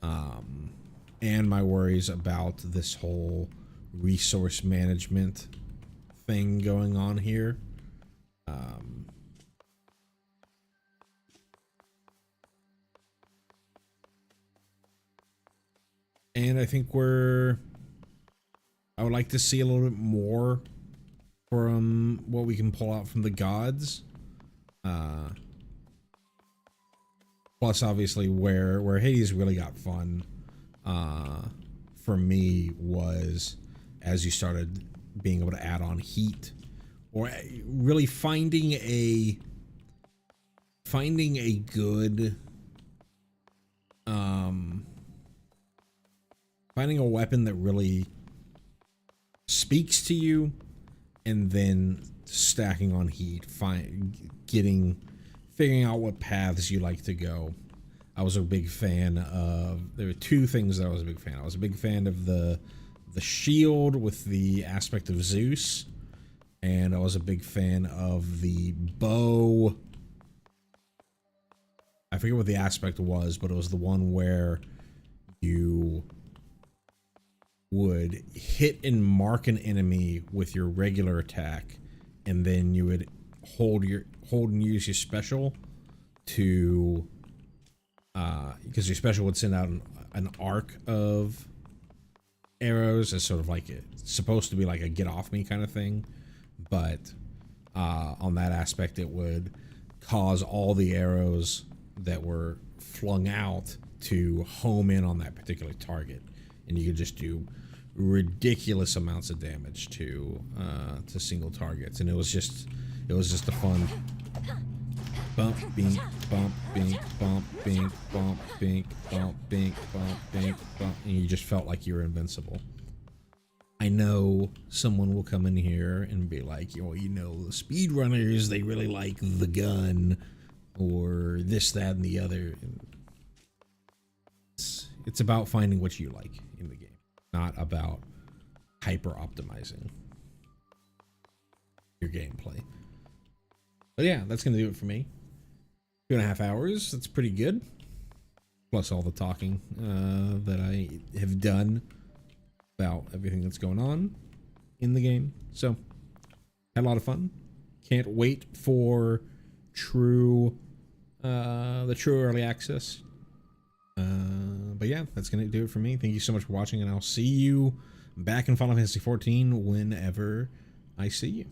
and my worries about this whole resource management thing going on here. And I think I would like to see a little bit more from what we can pull out from the gods. Plus, obviously, where Hades really got fun for me was as you started being able to add on heat, or really finding a good finding a weapon that really speaks to you, and then stacking on heat, figuring out what paths you like to go. I was a big fan of, there were two things that I was a big fan of. I was a big fan of the shield with the aspect of Zeus, And I was a big fan of the bow. I forget what the aspect was, but it was the one where you would hit and mark an enemy with your regular attack, and then you would hold and use your special to because your special would send out an arc of arrows as sort of like it's supposed to be like a get off me kind of thing, but on that aspect it would cause all the arrows that were flung out to home in on that particular target, and you could just do ridiculous amounts of damage to single targets. And it was just a fun bump bink bump bink bump bink bump bink bump bink bump bink bump, and you just felt like you were invincible. I know someone will come in here and be like, the speedrunners, they really like the gun or this, that, and the other. It's about finding what you like in the game, not about hyper optimizing your gameplay. But yeah, that's going to do it for me. 2.5 hours, that's pretty good. Plus all the talking that I have done about everything that's going on in the game. So, had a lot of fun. Can't wait for the true early access. But yeah, that's going to do it for me. Thank you so much for watching, and I'll see you back in Final Fantasy XIV whenever I see you.